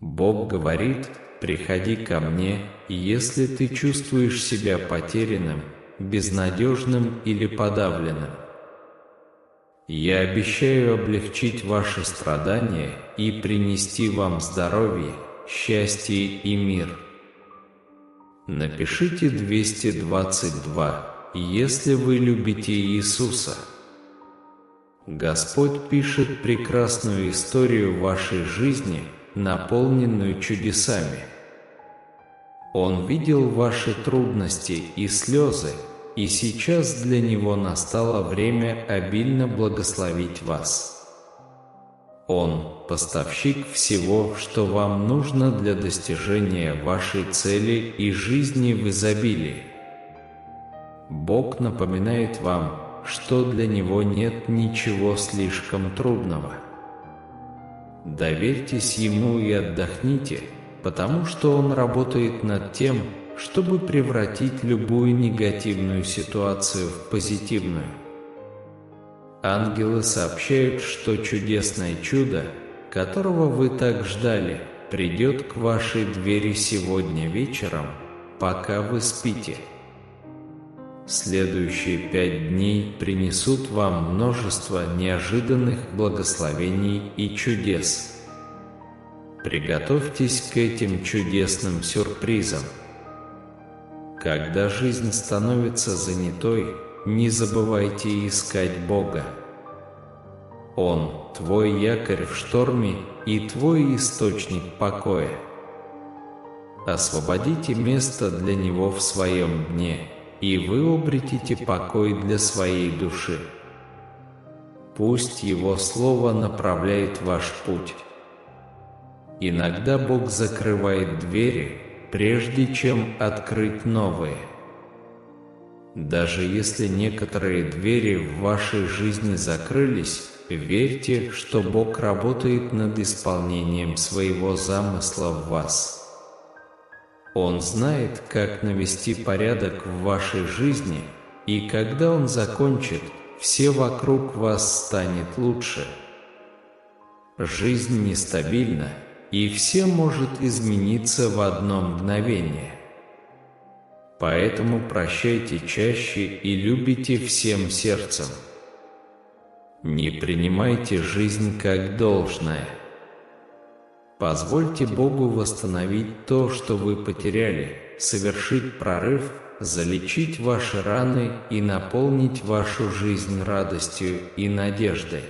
Бог говорит: «Приходи ко мне, если ты чувствуешь себя потерянным, безнадежным или подавленным. Я обещаю облегчить ваши страдания и принести вам здоровье, счастье и мир». Напишите 222, если вы любите Иисуса. Господь пишет прекрасную историю вашей жизни, наполненную чудесами. Он видел ваши трудности и слезы, и сейчас для Него настало время обильно благословить вас. Он – поставщик всего, что вам нужно для достижения вашей цели и жизни в изобилии. Бог напоминает вам, что для Него нет ничего слишком трудного. Доверьтесь Ему и отдохните, потому что Он работает над тем, чтобы превратить любую негативную ситуацию в позитивную. Ангелы сообщают, что чудесное чудо, которого вы так ждали, придет к вашей двери сегодня вечером, пока вы спите. Следующие 5 дней принесут вам множество неожиданных благословений и чудес. Приготовьтесь к этим чудесным сюрпризам. Когда жизнь становится занятой, не забывайте искать Бога. Он – твой якорь в шторме и твой источник покоя. Освободите место для Него в своем дне, и вы обретите покой для своей души. Пусть Его Слово направляет ваш путь. Иногда Бог закрывает двери, прежде чем открыть новые. Даже если некоторые двери в вашей жизни закрылись, верьте, что Бог работает над исполнением своего замысла в вас. Он знает, как навести порядок в вашей жизни, и когда Он закончит, все вокруг вас станет лучше. Жизнь нестабильна, и все может измениться в одно мгновение. Поэтому прощайте чаще и любите всем сердцем. Не принимайте жизнь как должное. Позвольте Богу восстановить то, что вы потеряли, совершить прорыв, залечить ваши раны и наполнить вашу жизнь радостью и надеждой.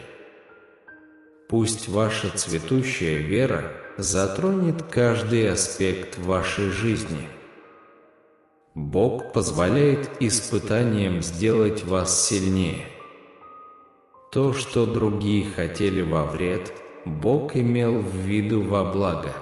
Пусть ваша цветущая вера затронет каждый аспект вашей жизни. Бог позволяет испытаниям сделать вас сильнее. То, что другие хотели во вред, Бог имел в виду во благо.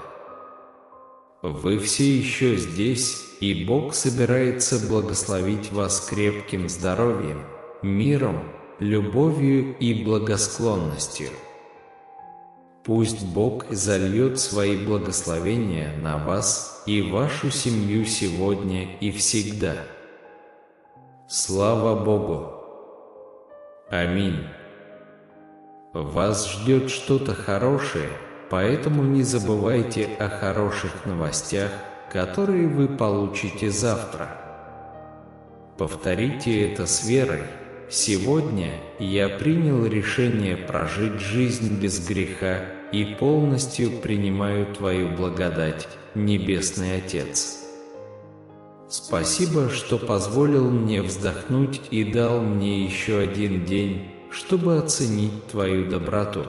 Вы все еще здесь, и Бог собирается благословить вас крепким здоровьем, миром, любовью и благосклонностью. Пусть Бог зальет свои благословения на вас и вашу семью сегодня и всегда. Слава Богу! Аминь. Вас ждет что-то хорошее, поэтому не забывайте о хороших новостях, которые вы получите завтра. Повторите это с верой. Сегодня я принял решение прожить жизнь без греха и полностью принимаю Твою благодать, Небесный Отец. Спасибо, что позволил мне вздохнуть и дал мне еще один день, чтобы оценить Твою доброту.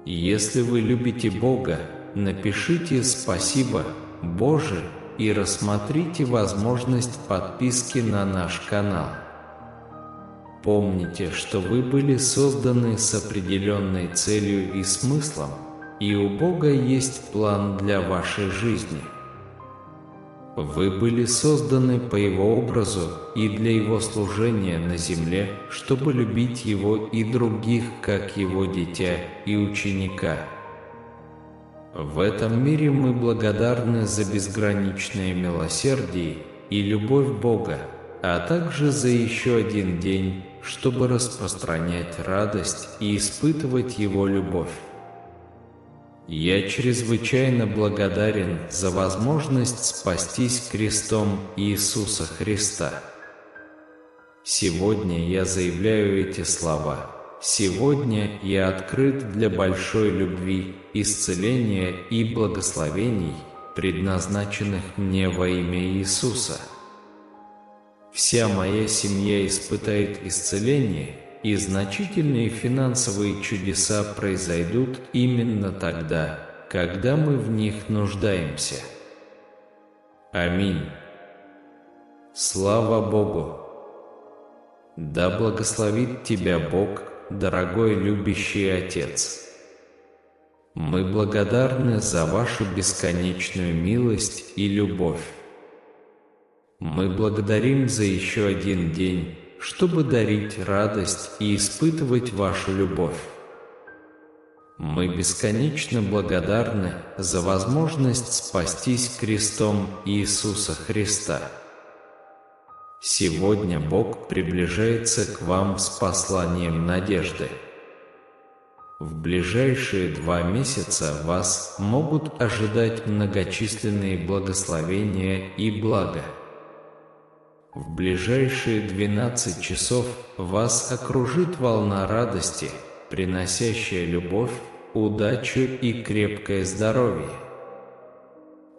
Если вы любите Бога, напишите «Спасибо, Боже» и рассмотрите возможность подписки на наш канал. Помните, что вы были созданы с определенной целью и смыслом, и у Бога есть план для вашей жизни. Вы были созданы по Его образу и для Его служения на земле, чтобы любить Его и других, как Его дитя и ученика. В этом мире мы благодарны за безграничное милосердие и любовь Бога, а также за еще один день, чтобы распространять радость и испытывать Его любовь. Я чрезвычайно благодарен за возможность спастись крестом Иисуса Христа. Сегодня я заявляю эти слова. Сегодня я открыт для большой любви, исцеления и благословений, предназначенных мне во имя Иисуса. Вся моя семья испытает исцеление, и значительные финансовые чудеса произойдут именно тогда, когда мы в них нуждаемся. Аминь. Слава Богу! Да благословит тебя Бог, дорогой любящий Отец. Мы благодарны за вашу бесконечную милость и любовь. Мы благодарим за еще один день, чтобы дарить радость и испытывать вашу любовь. Мы бесконечно благодарны за возможность спастись крестом Иисуса Христа. Сегодня Бог приближается к вам с посланием надежды. В ближайшие 2 месяца вас могут ожидать многочисленные благословения и блага. В ближайшие 12 часов вас окружит волна радости, приносящая любовь, удачу и крепкое здоровье.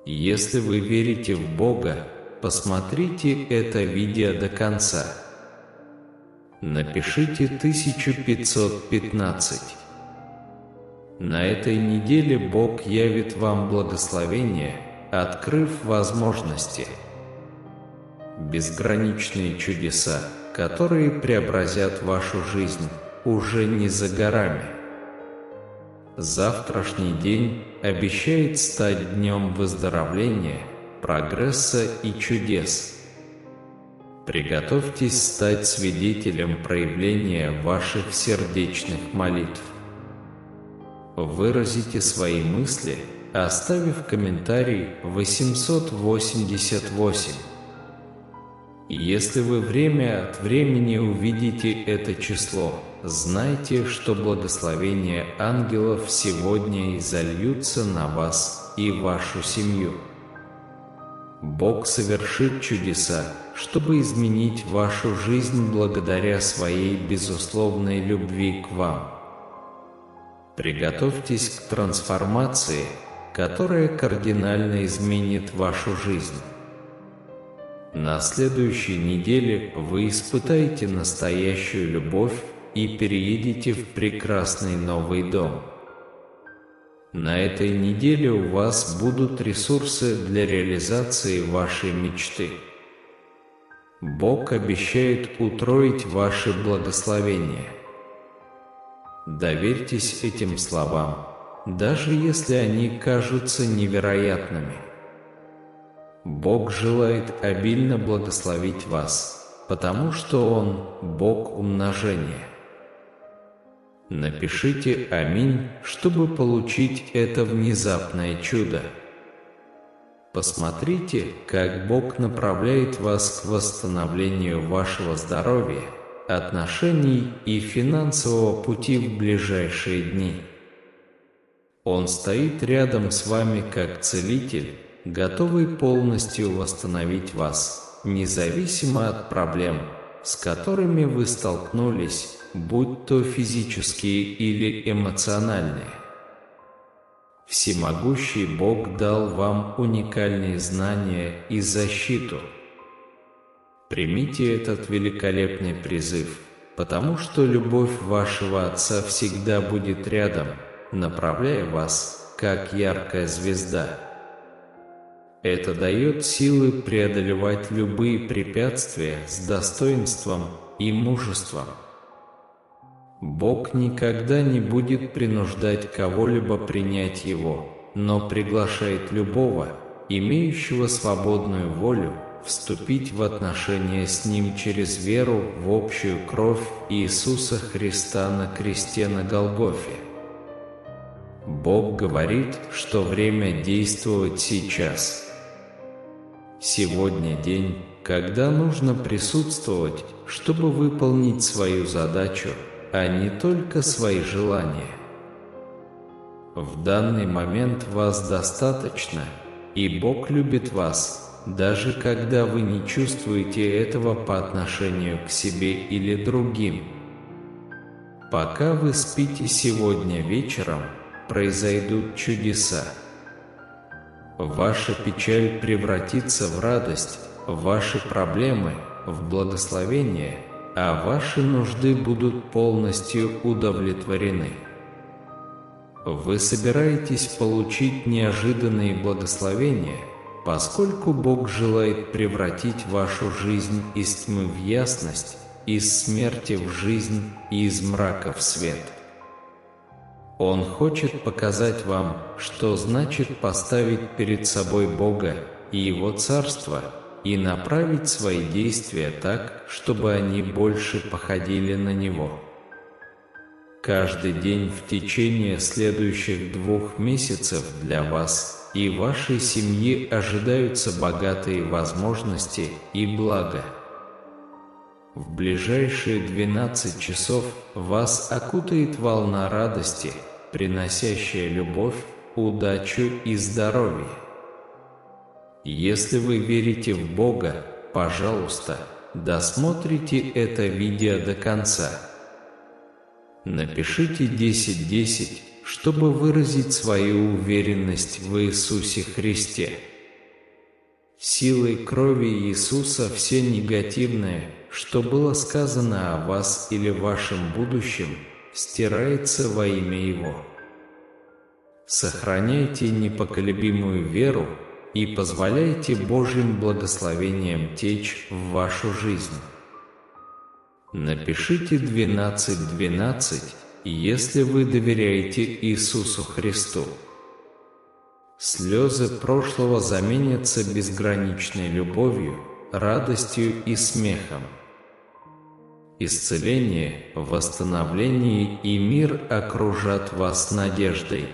Если вы верите в Бога, посмотрите это видео до конца. Напишите 1515. На этой неделе Бог явит вам благословение, открыв возможности. Безграничные чудеса, которые преобразят вашу жизнь, уже не за горами. Завтрашний день обещает стать днем выздоровления, прогресса и чудес. Приготовьтесь стать свидетелем проявления ваших сердечных молитв. Выразите свои мысли, оставив комментарий 888. Если вы время от времени увидите это число, знайте, что благословения ангелов сегодня изольются на вас и вашу семью. Бог совершит чудеса, чтобы изменить вашу жизнь благодаря своей безусловной любви к вам. Приготовьтесь к трансформации, которая кардинально изменит вашу жизнь. На следующей неделе вы испытаете настоящую любовь и переедете в прекрасный новый дом. На этой неделе у вас будут ресурсы для реализации вашей мечты. Бог обещает утроить ваши благословения. Доверьтесь этим словам, даже если они кажутся невероятными. Бог желает обильно благословить вас, потому что Он – Бог умножения. Напишите «Аминь», чтобы получить это внезапное чудо. Посмотрите, как Бог направляет вас к восстановлению вашего здоровья, отношений и финансового пути в ближайшие дни. Он стоит рядом с вами как целитель, готовый полностью восстановить вас, независимо от проблем, с которыми вы столкнулись, будь то физические или эмоциональные. Всемогущий Бог дал вам уникальные знания и защиту. Примите этот великолепный призыв, потому что любовь вашего Отца всегда будет рядом, направляя вас, как яркая звезда. Это дает силы преодолевать любые препятствия с достоинством и мужеством. Бог никогда не будет принуждать кого-либо принять Его, но приглашает любого, имеющего свободную волю, вступить в отношения с Ним через веру в общую кровь Иисуса Христа на кресте на Голгофе. Бог говорит, что время действовать сейчас. Сегодня день, когда нужно присутствовать, чтобы выполнить свою задачу, а не только свои желания. В данный момент вас достаточно, и Бог любит вас, даже когда вы не чувствуете этого по отношению к себе или другим. Пока вы спите сегодня вечером, произойдут чудеса. Ваша печаль превратится в радость, ваши проблемы – в благословение, а ваши нужды будут полностью удовлетворены. Вы собираетесь получить неожиданные благословения, поскольку Бог желает превратить вашу жизнь из тьмы в ясность, из смерти в жизнь и из мрака в свет. Он хочет показать вам, что значит поставить перед собой Бога и Его Царство и направить свои действия так, чтобы они больше походили на Него. Каждый день в течение следующих 2 месяцев для вас и вашей семьи ожидаются богатые возможности и блага. В ближайшие 12 часов вас окутает волна радости, приносящая любовь, удачу и здоровье. Если вы верите в Бога, пожалуйста, досмотрите это видео до конца. Напишите 10-10, чтобы выразить свою уверенность в Иисусе Христе. Силой крови Иисуса все негативное, что было сказано о вас или вашем будущем, стирается во имя Его. Сохраняйте непоколебимую веру и позволяйте Божьим благословениям течь в вашу жизнь. Напишите 12-12, если вы доверяете Иисусу Христу. Слезы прошлого заменятся безграничной любовью, радостью и смехом. Исцеление, восстановление и мир окружат вас надеждой,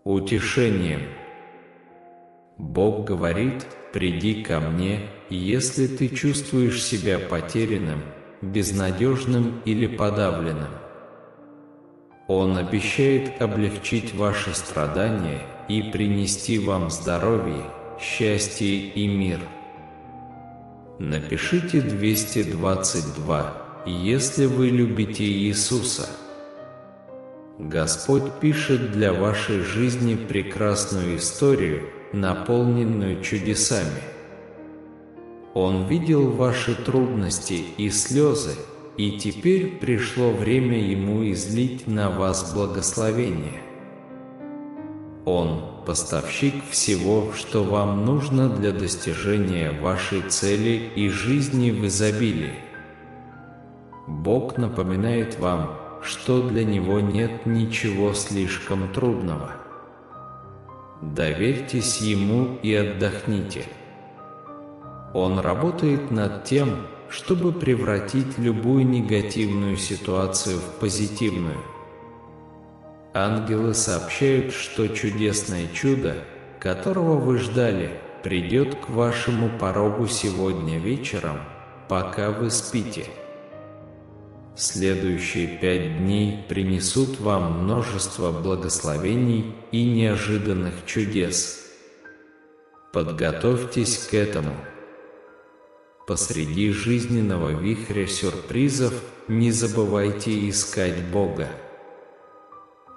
утешением. Бог говорит: «Приди ко мне, если ты чувствуешь себя потерянным, безнадежным или подавленным». Он обещает облегчить ваши страдания и принести вам здоровье, счастье и мир. Напишите 222, если вы любите Иисуса. Господь пишет для вашей жизни прекрасную историю, наполненную чудесами. Он видел ваши трудности и слезы, и теперь пришло время Ему излить на вас благословение. Он – поставщик всего, что вам нужно для достижения вашей цели и жизни в изобилии. Бог напоминает вам, что для Него нет ничего слишком трудного. Доверьтесь Ему и отдохните. Он работает над тем, чтобы превратить любую негативную ситуацию в позитивную. Ангелы сообщают, что чудесное чудо, которого вы ждали, придет к вашему порогу сегодня вечером, пока вы спите. Следующие 5 дней принесут вам множество благословений и неожиданных чудес. Подготовьтесь к этому. Посреди жизненного вихря сюрпризов не забывайте искать Бога.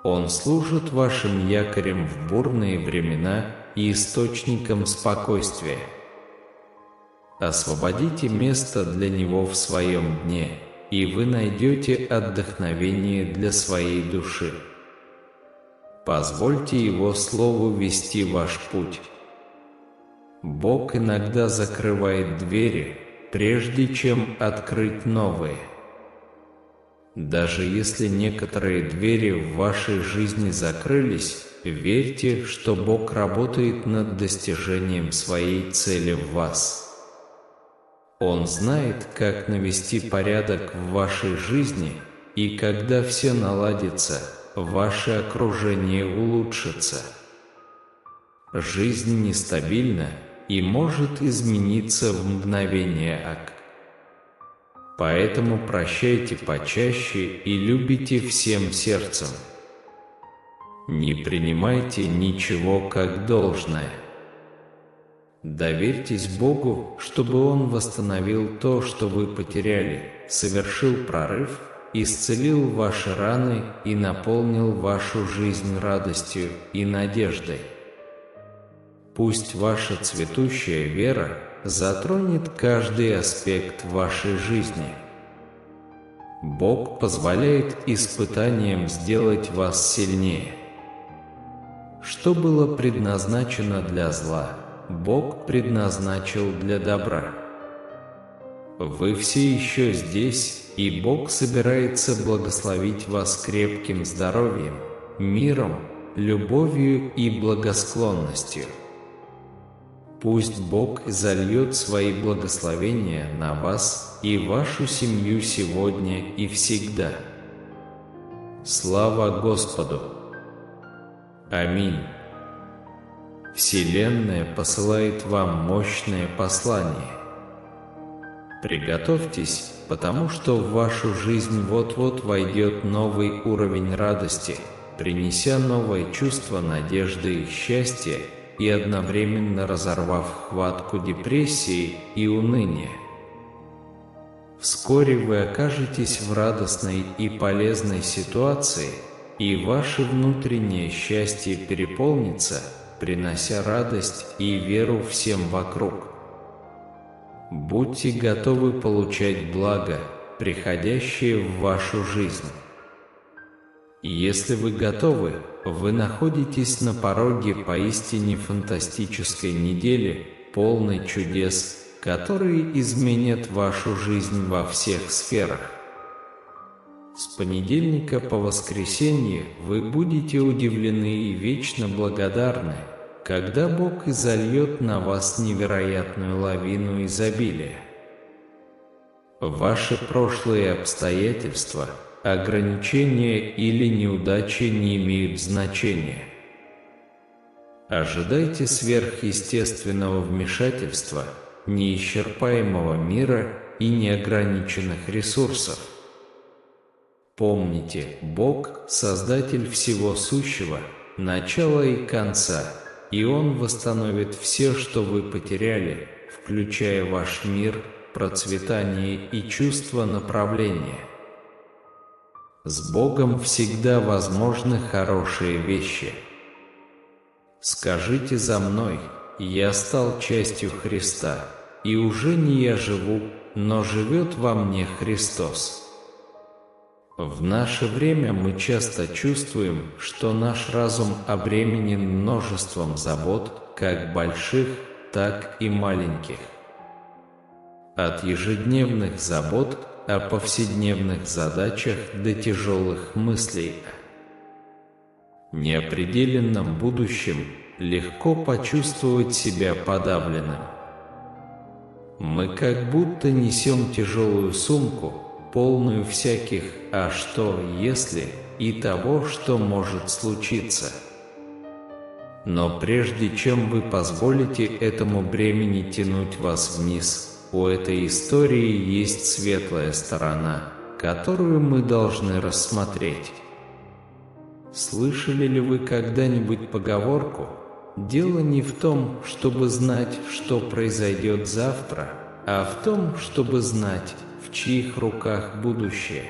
Он служит вашим якорем в бурные времена и источником спокойствия. Освободите место для Него в своем дне, и вы найдете отдохновение для своей души. Позвольте Его Слову вести ваш путь. Бог иногда закрывает двери, прежде чем открыть новые. Даже если некоторые двери в вашей жизни закрылись, верьте, что Бог работает над достижением своей цели в вас. Он знает, как навести порядок в вашей жизни, и когда все наладится, ваше окружение улучшится. Жизнь нестабильна и может измениться в мгновение ока. Поэтому прощайте почаще и любите всем сердцем. Не принимайте ничего как должное. Доверьтесь Богу, чтобы Он восстановил то, что вы потеряли, совершил прорыв, исцелил ваши раны и наполнил вашу жизнь радостью и надеждой. Пусть ваша цветущая вера затронет каждый аспект вашей жизни. Бог позволяет испытаниям сделать вас сильнее. Что было предназначено для зла, Бог предназначил для добра. Вы все еще здесь, и Бог собирается благословить вас крепким здоровьем, миром, любовью и благосклонностью. Пусть Бог зальет свои благословения на вас и вашу семью сегодня и всегда. Слава Господу! Аминь. Вселенная посылает вам мощное послание. Приготовьтесь, потому что в вашу жизнь вот-вот войдет новый уровень радости, принеся новое чувство надежды и счастья, и одновременно разорвав хватку депрессии и уныния. Вскоре вы окажетесь в радостной и полезной ситуации, и ваше внутреннее счастье переполнится, принося радость и веру всем вокруг. Будьте готовы получать благо, приходящее в вашу жизнь. Если вы готовы, вы находитесь на пороге поистине фантастической недели, полной чудес, которые изменят вашу жизнь во всех сферах. С понедельника по воскресенье вы будете удивлены и вечно благодарны, когда Бог изольет на вас невероятную лавину изобилия. Ваши прошлые обстоятельства, ограничения или неудачи не имеют значения. Ожидайте сверхъестественного вмешательства, неисчерпаемого мира и неограниченных ресурсов. Помните, Бог – Создатель всего сущего, начала и конца, и Он восстановит все, что вы потеряли, включая ваш мир, процветание и чувство направления. С Богом всегда возможны хорошие вещи. Скажите за мной: «Я стал частью Христа, и уже не я живу, но живет во мне Христос». В наше время мы часто чувствуем, что наш разум обременен множеством забот, как больших, так и маленьких. От ежедневных забот о повседневных задачах до тяжелых мыслей о неопределенном будущем легко почувствовать себя подавленным. Мы как будто несем тяжелую сумку, полную всяких «а что, если» и того, что может случиться. Но прежде чем вы позволите этому бремени тянуть вас вниз, у этой истории есть светлая сторона, которую мы должны рассмотреть. Слышали ли вы когда-нибудь поговорку: «Дело не в том, чтобы знать, что произойдет завтра, а в том, чтобы знать, в чьих руках будущее».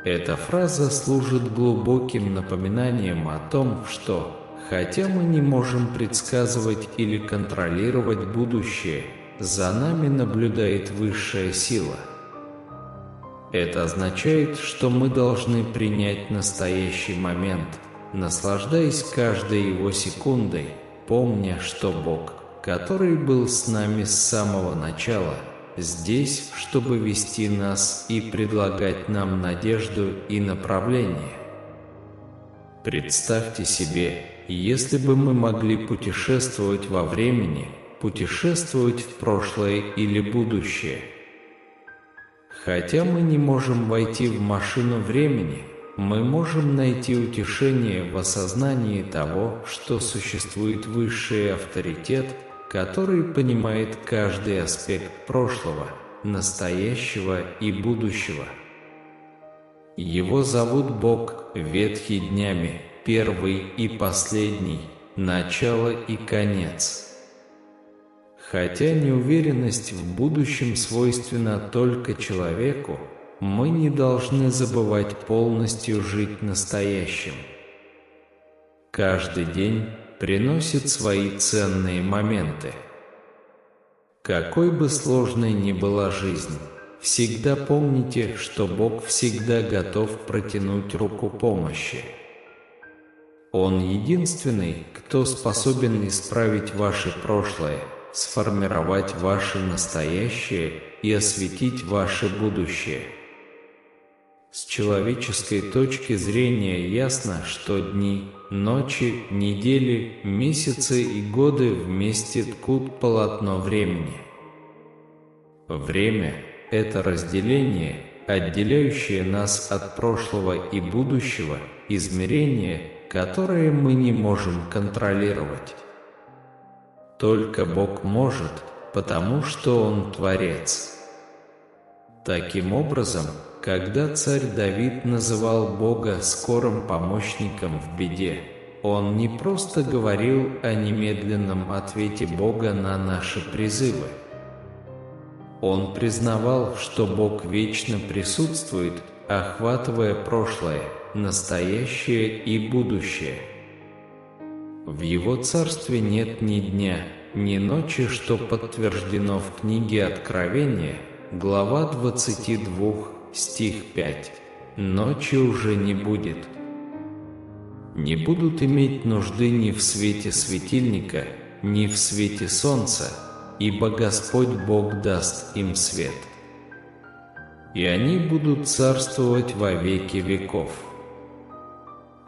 Эта фраза служит глубоким напоминанием о том, что, хотя мы не можем предсказывать или контролировать будущее, за нами наблюдает высшая сила. Это означает, что мы должны принять настоящий момент, наслаждаясь каждой его секундой, помня, что Бог, который был с нами с самого начала, здесь, чтобы вести нас и предлагать нам надежду и направление. Представьте себе, если бы мы могли путешествовать во времени, путешествовать в прошлое или будущее. Хотя мы не можем войти в машину времени, мы можем найти утешение в осознании того, что существует высший авторитет, который понимает каждый аспект прошлого, настоящего и будущего. Его зовут Бог, ветхий днями, первый и последний, начало и конец. Хотя неуверенность в будущем свойственна только человеку, мы не должны забывать полностью жить настоящим. Каждый день приносит свои ценные моменты. Какой бы сложной ни была жизнь, всегда помните, что Бог всегда готов протянуть руку помощи. Он единственный, кто способен исправить ваше прошлое, сформировать ваше настоящее и осветить ваше будущее. С человеческой точки зрения ясно, что дни, ночи, недели, месяцы и годы вместе ткут полотно времени. Время – это разделение, отделяющее нас от прошлого и будущего, измерение, которое мы не можем контролировать. Только Бог может, потому что Он Творец. Таким образом, когда царь Давид называл Бога скорым помощником в беде, он не просто говорил о немедленном ответе Бога на наши призывы. Он признавал, что Бог вечно присутствует, охватывая прошлое, настоящее и будущее. В Его царстве нет ни дня, ни ночи, что подтверждено в книге Откровения, глава 22, стих 5. Ночи уже не будет. Не будут иметь нужды ни в свете светильника, ни в свете солнца, ибо Господь Бог даст им свет. И они будут царствовать во веки веков.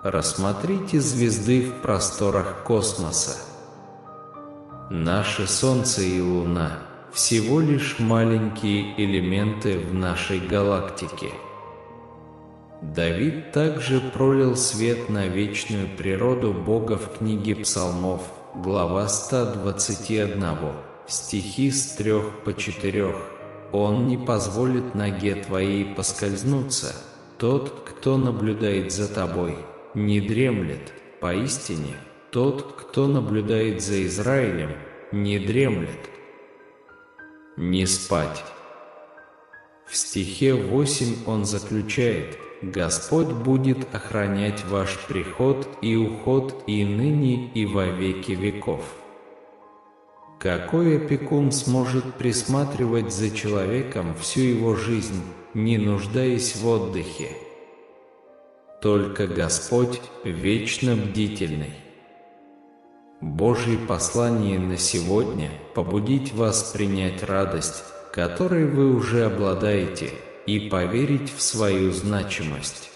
Рассмотрите звезды в просторах космоса. Наше Солнце и Луна – всего лишь маленькие элементы в нашей галактике. Давид также пролил свет на вечную природу Бога в книге Псалмов, глава 121, стихи с 3 по 4. «Он не позволит ноге твоей поскользнуться, тот, кто наблюдает за тобой, не дремлет, поистине, тот, кто наблюдает за Израилем, не дремлет». Не спать. В стихе 8 он заключает: «Господь будет охранять ваш приход и уход и ныне, и во веки веков». Какой опекун сможет присматривать за человеком всю его жизнь, не нуждаясь в отдыхе? Только Господь, вечно бдительный. Божье послание на сегодня – побудить вас принять радость, которой вы уже обладаете, и поверить в свою значимость.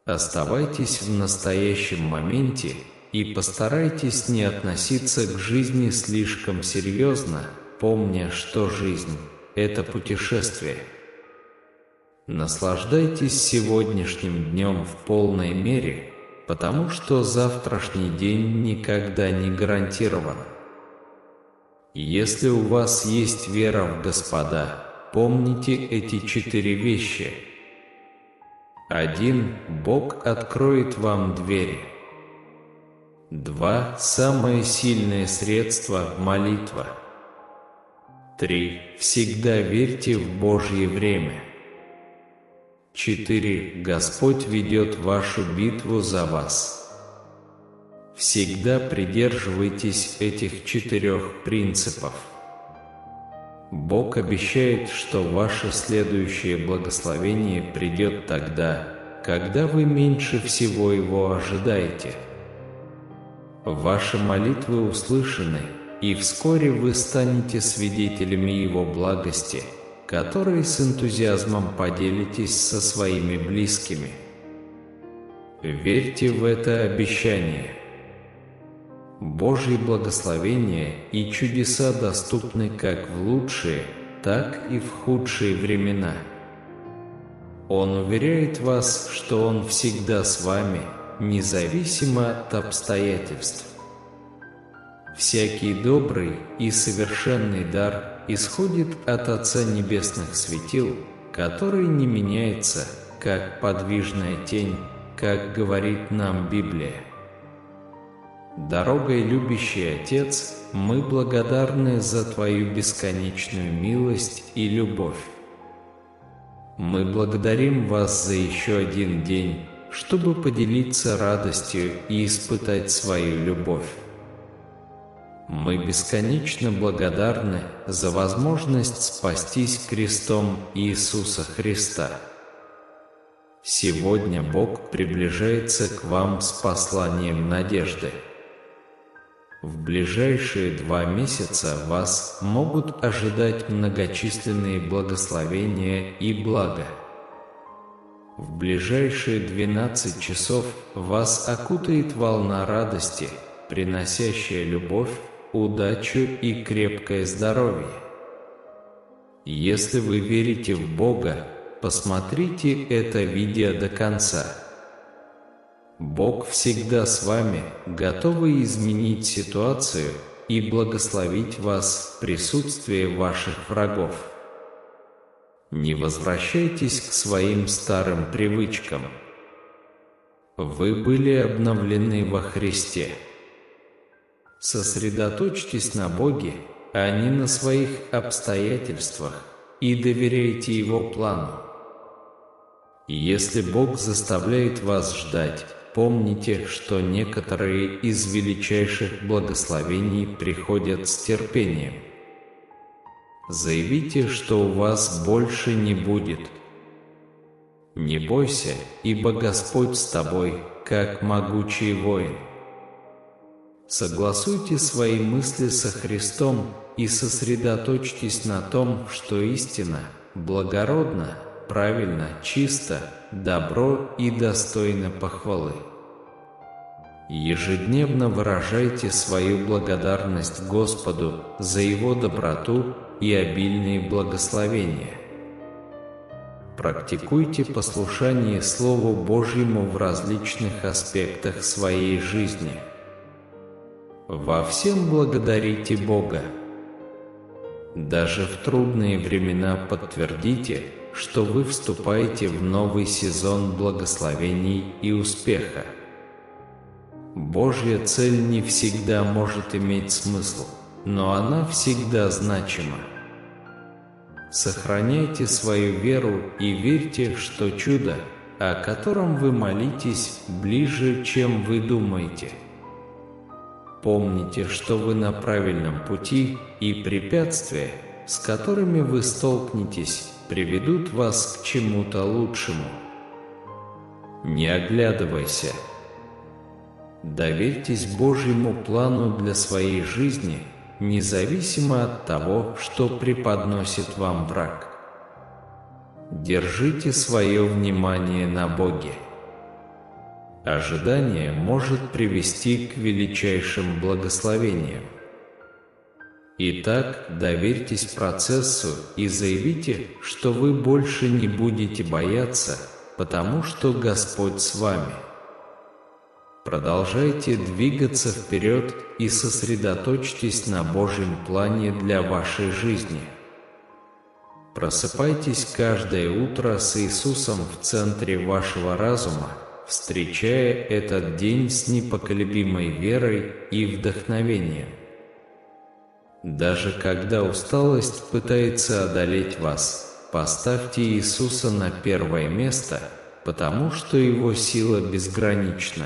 Оставайтесь в настоящем моменте и постарайтесь не относиться к жизни слишком серьезно, помня, что жизнь – это путешествие. Наслаждайтесь сегодняшним днем в полной мере, потому что завтрашний день никогда не гарантирован. Если у вас есть вера в Господа, помните эти 4 вещи. 1. Бог откроет вам двери. 2. Самое сильное средство – молитва. 3. Всегда верьте в Божье время. 4. Господь ведет вашу битву за вас. Всегда придерживайтесь этих 4 принципов. Бог обещает, что ваше следующее благословение придет тогда, когда вы меньше всего его ожидаете. Ваши молитвы услышаны, и вскоре вы станете свидетелями Его благости, которые с энтузиазмом поделитесь со своими близкими. Верьте в это обещание. Божьи благословения и чудеса доступны как в лучшие, так и в худшие времена. Он уверяет вас, что Он всегда с вами, независимо от обстоятельств. Всякий добрый и совершенный дар исходит от Отца Небесных светил, который не меняется, как подвижная тень, как говорит нам Библия. Дорогой любящий Отец, мы благодарны за Твою бесконечную милость и любовь. Мы благодарим Вас за еще один день, чтобы поделиться радостью и испытать свою любовь. Мы бесконечно благодарны за возможность спастись крестом Иисуса Христа. Сегодня Бог приближается к вам с посланием надежды. В ближайшие 2 месяца вас могут ожидать многочисленные благословения и блага. В ближайшие 12 часов вас окутает волна радости, приносящая любовь, удачу и крепкое здоровье. Если вы верите в Бога, посмотрите это видео до конца. Бог всегда с вами, готовый изменить ситуацию и благословить вас в присутствии ваших врагов. Не возвращайтесь к своим старым привычкам. Вы были обновлены во Христе. Сосредоточьтесь на Боге, а не на своих обстоятельствах, и доверяйте Его плану. Если Бог заставляет вас ждать, помните, что некоторые из величайших благословений приходят с терпением. Заявите, что у вас больше не будет. Не бойся, ибо Господь с тобой, как могучий воин. Согласуйте свои мысли со Христом и сосредоточьтесь на том, что истина, благородна, правильно, чисто, добро и достойно похвалы. Ежедневно выражайте свою благодарность Господу за Его доброту и обильные благословения. Практикуйте послушание Слову Божьему в различных аспектах своей жизни. Во всем благодарите Бога. Даже в трудные времена подтвердите, что вы вступаете в новый сезон благословений и успеха. Божья цель не всегда может иметь смысл, но она всегда значима. Сохраняйте свою веру и верьте, что чудо, о котором вы молитесь, ближе, чем вы думаете. Помните, что вы на правильном пути, и препятствия, с которыми вы столкнетесь, приведут вас к чему-то лучшему. Не оглядывайся. Доверьтесь Божьему плану для своей жизни, независимо от того, что преподносит вам враг. Держите свое внимание на Боге. Ожидание может привести к величайшим благословениям. Итак, доверьтесь процессу и заявите, что вы больше не будете бояться, потому что Господь с вами. Продолжайте двигаться вперед и сосредоточьтесь на Божьем плане для вашей жизни. Просыпайтесь каждое утро с Иисусом в центре вашего разума, встречая этот день с непоколебимой верой и вдохновением. Даже когда усталость пытается одолеть вас, поставьте Иисуса на первое место, потому что Его сила безгранична.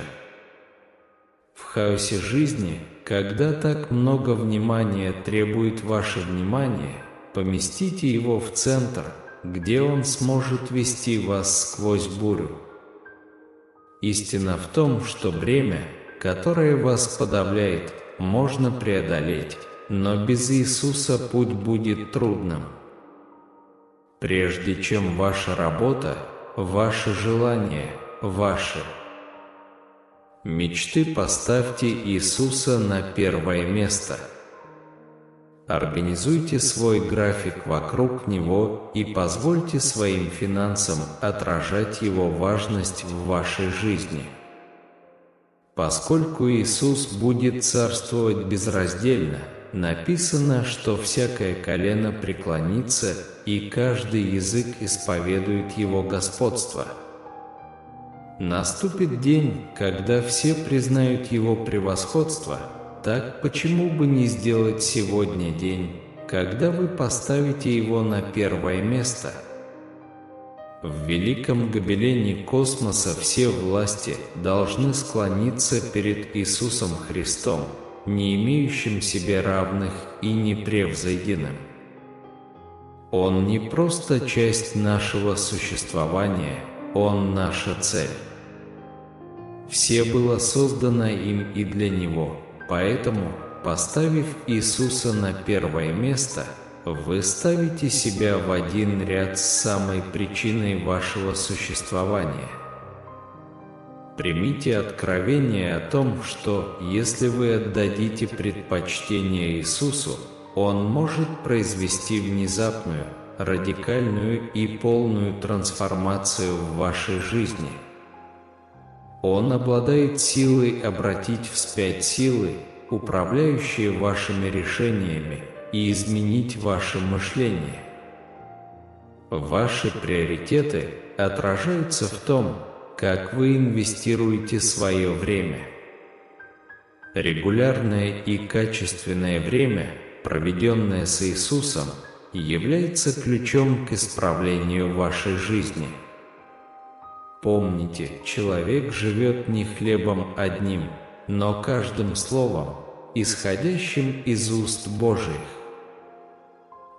В хаосе жизни, когда так много внимания требует ваше внимание, поместите его в центр, где он сможет вести вас сквозь бурю. Истина в том, что бремя, которое вас подавляет, можно преодолеть, но без Иисуса путь будет трудным. Прежде чем ваша работа, ваши желания, ваши мечты, поставьте Иисуса на первое место. Организуйте свой график вокруг Него и позвольте своим финансам отражать Его важность в вашей жизни. Поскольку Иисус будет царствовать безраздельно, написано, что всякое колено преклонится и каждый язык исповедует Его господство. Наступит день, когда все признают его превосходство, так почему бы не сделать сегодня день, когда вы поставите его на первое место? В великом гобелене космоса все власти должны склониться перед Иисусом Христом, не имеющим себе равных и непревзойденным. Он не просто часть нашего существования, Он наша цель. Все было создано им и для Него, поэтому, поставив Иисуса на первое место, вы ставите себя в один ряд с самой причиной вашего существования. Примите откровение о том, что, если вы отдадите предпочтение Иисусу, Он может произвести внезапную, радикальную и полную трансформацию в вашей жизни. Он обладает силой обратить вспять силы, управляющие вашими решениями, и изменить ваше мышление. Ваши приоритеты отражаются в том, как вы инвестируете свое время. Регулярное и качественное время, проведенное с Иисусом, является ключом к исправлению вашей жизни. Помните, человек живет не хлебом одним, но каждым словом, исходящим из уст Божьих.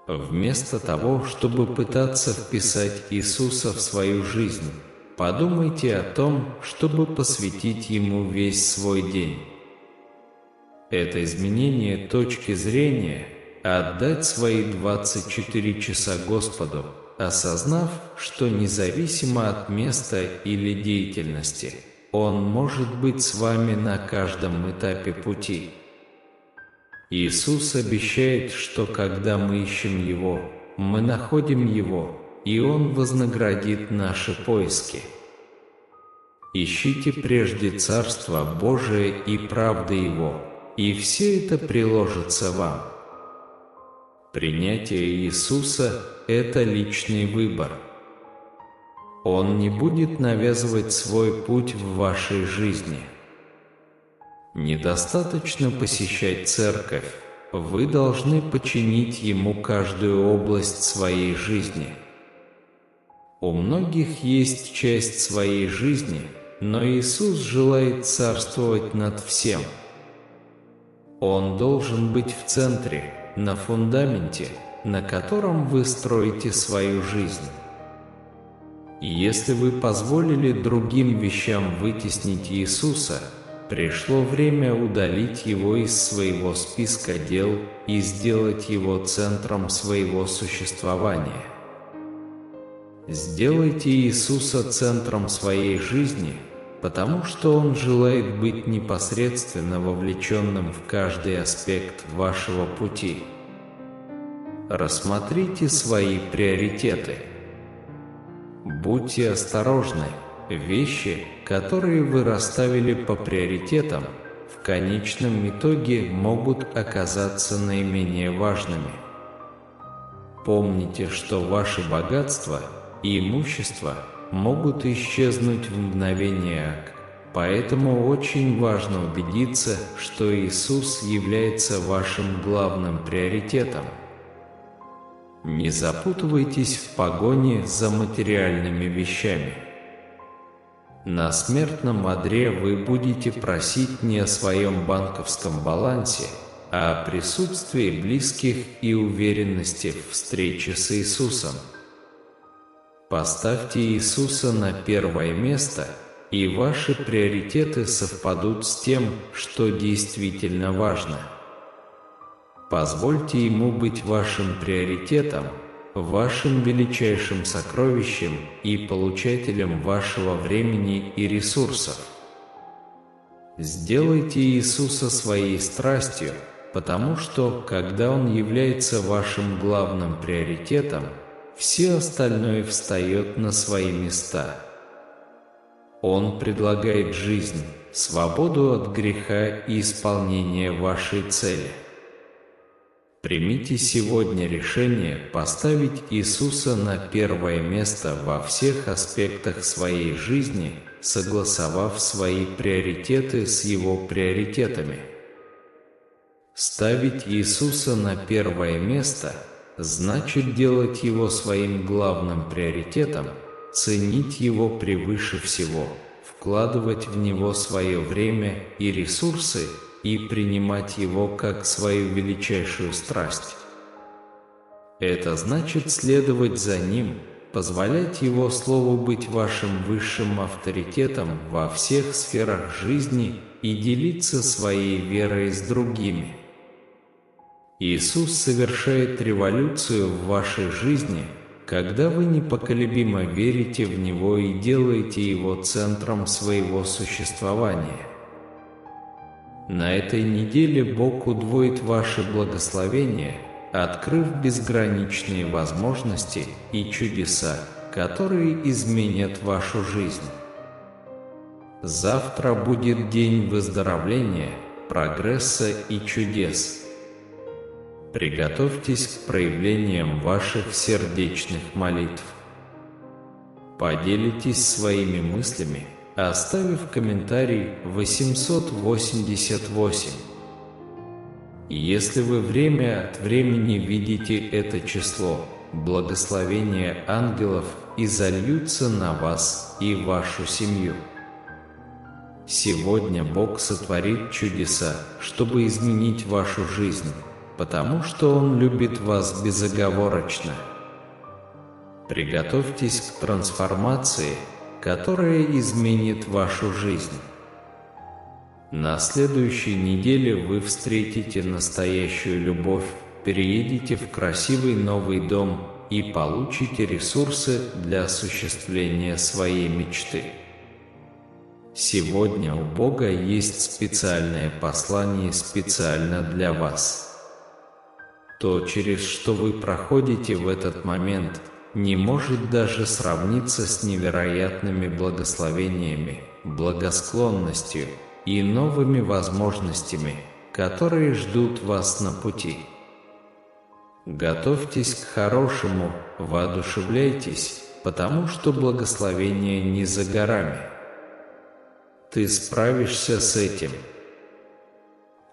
Вместо того, чтобы пытаться вписать Иисуса в свою жизнь, подумайте о том, чтобы посвятить Ему весь свой день. Это изменение точки зрения – отдать свои 24 часа Господу, осознав, что независимо от места или деятельности, Он может быть с вами на каждом этапе пути. Иисус обещает, что когда мы ищем Его, мы находим Его, и Он вознаградит наши поиски. Ищите прежде Царство Божие и правды Его, и все это приложится вам. Принятие Иисуса – это личный выбор. Он не будет навязывать свой путь в вашей жизни. Недостаточно посещать церковь, вы должны подчинить Ему каждую область своей жизни. У многих есть часть своей жизни, но Иисус желает царствовать над всем. Он должен быть в центре, на фундаменте, на котором вы строите свою жизнь. Если вы позволили другим вещам вытеснить Иисуса, пришло время удалить Его из своего списка дел и сделать Его центром своего существования. Сделайте Иисуса центром своей жизни, потому что Он желает быть непосредственно вовлеченным в каждый аспект вашего пути. Рассмотрите свои приоритеты. Будьте осторожны. Вещи, которые вы расставили по приоритетам, в конечном итоге могут оказаться наименее важными. Помните, что ваше богатство и имущество могут исчезнуть в мгновение ока, поэтому очень важно убедиться, что Иисус является вашим главным приоритетом. Не запутывайтесь в погоне за материальными вещами. На смертном одре вы будете просить не о своем банковском балансе, а о присутствии близких и уверенности в встрече с Иисусом. Поставьте Иисуса на первое место, и ваши приоритеты совпадут с тем, что действительно важно. Позвольте Ему быть вашим приоритетом, вашим величайшим сокровищем и получателем вашего времени и ресурсов. Сделайте Иисуса своей страстью, потому что, когда Он является вашим главным приоритетом, все остальное встает на свои места. Он предлагает жизнь, свободу от греха и исполнение вашей цели. Примите сегодня решение поставить Иисуса на первое место во всех аспектах своей жизни, согласовав свои приоритеты с Его приоритетами. Ставить Иисуса на первое место значит делать Его своим главным приоритетом, ценить Его превыше всего, вкладывать в Него свое время и ресурсы и принимать Его как свою величайшую страсть. Это значит следовать за Ним, позволять Его Слову быть вашим высшим авторитетом во всех сферах жизни и делиться своей верой с другими. Иисус совершает революцию в вашей жизни, когда вы непоколебимо верите в Него и делаете Его центром своего существования. На этой неделе Бог удвоит ваши благословения, открыв безграничные возможности и чудеса, которые изменят вашу жизнь. Завтра будет день выздоровления, прогресса и чудес. Приготовьтесь к проявлениям ваших сердечных молитв. Поделитесь своими мыслями, оставив комментарий 888. Если вы время от времени видите это число, благословения ангелов изольются на вас и вашу семью. Сегодня Бог сотворит чудеса, чтобы изменить вашу жизнь, потому что Он любит вас безоговорочно. Приготовьтесь к трансформации, которая изменит вашу жизнь. На следующей неделе вы встретите настоящую любовь, переедете в красивый новый дом и получите ресурсы для осуществления своей мечты. Сегодня у Бога есть специальное послание специально для вас. То, через что вы проходите в этот момент, не может даже сравниться с невероятными благословениями, благосклонностью и новыми возможностями, которые ждут вас на пути. Готовьтесь к хорошему, воодушевляйтесь, потому что благословение не за горами. Ты справишься с этим.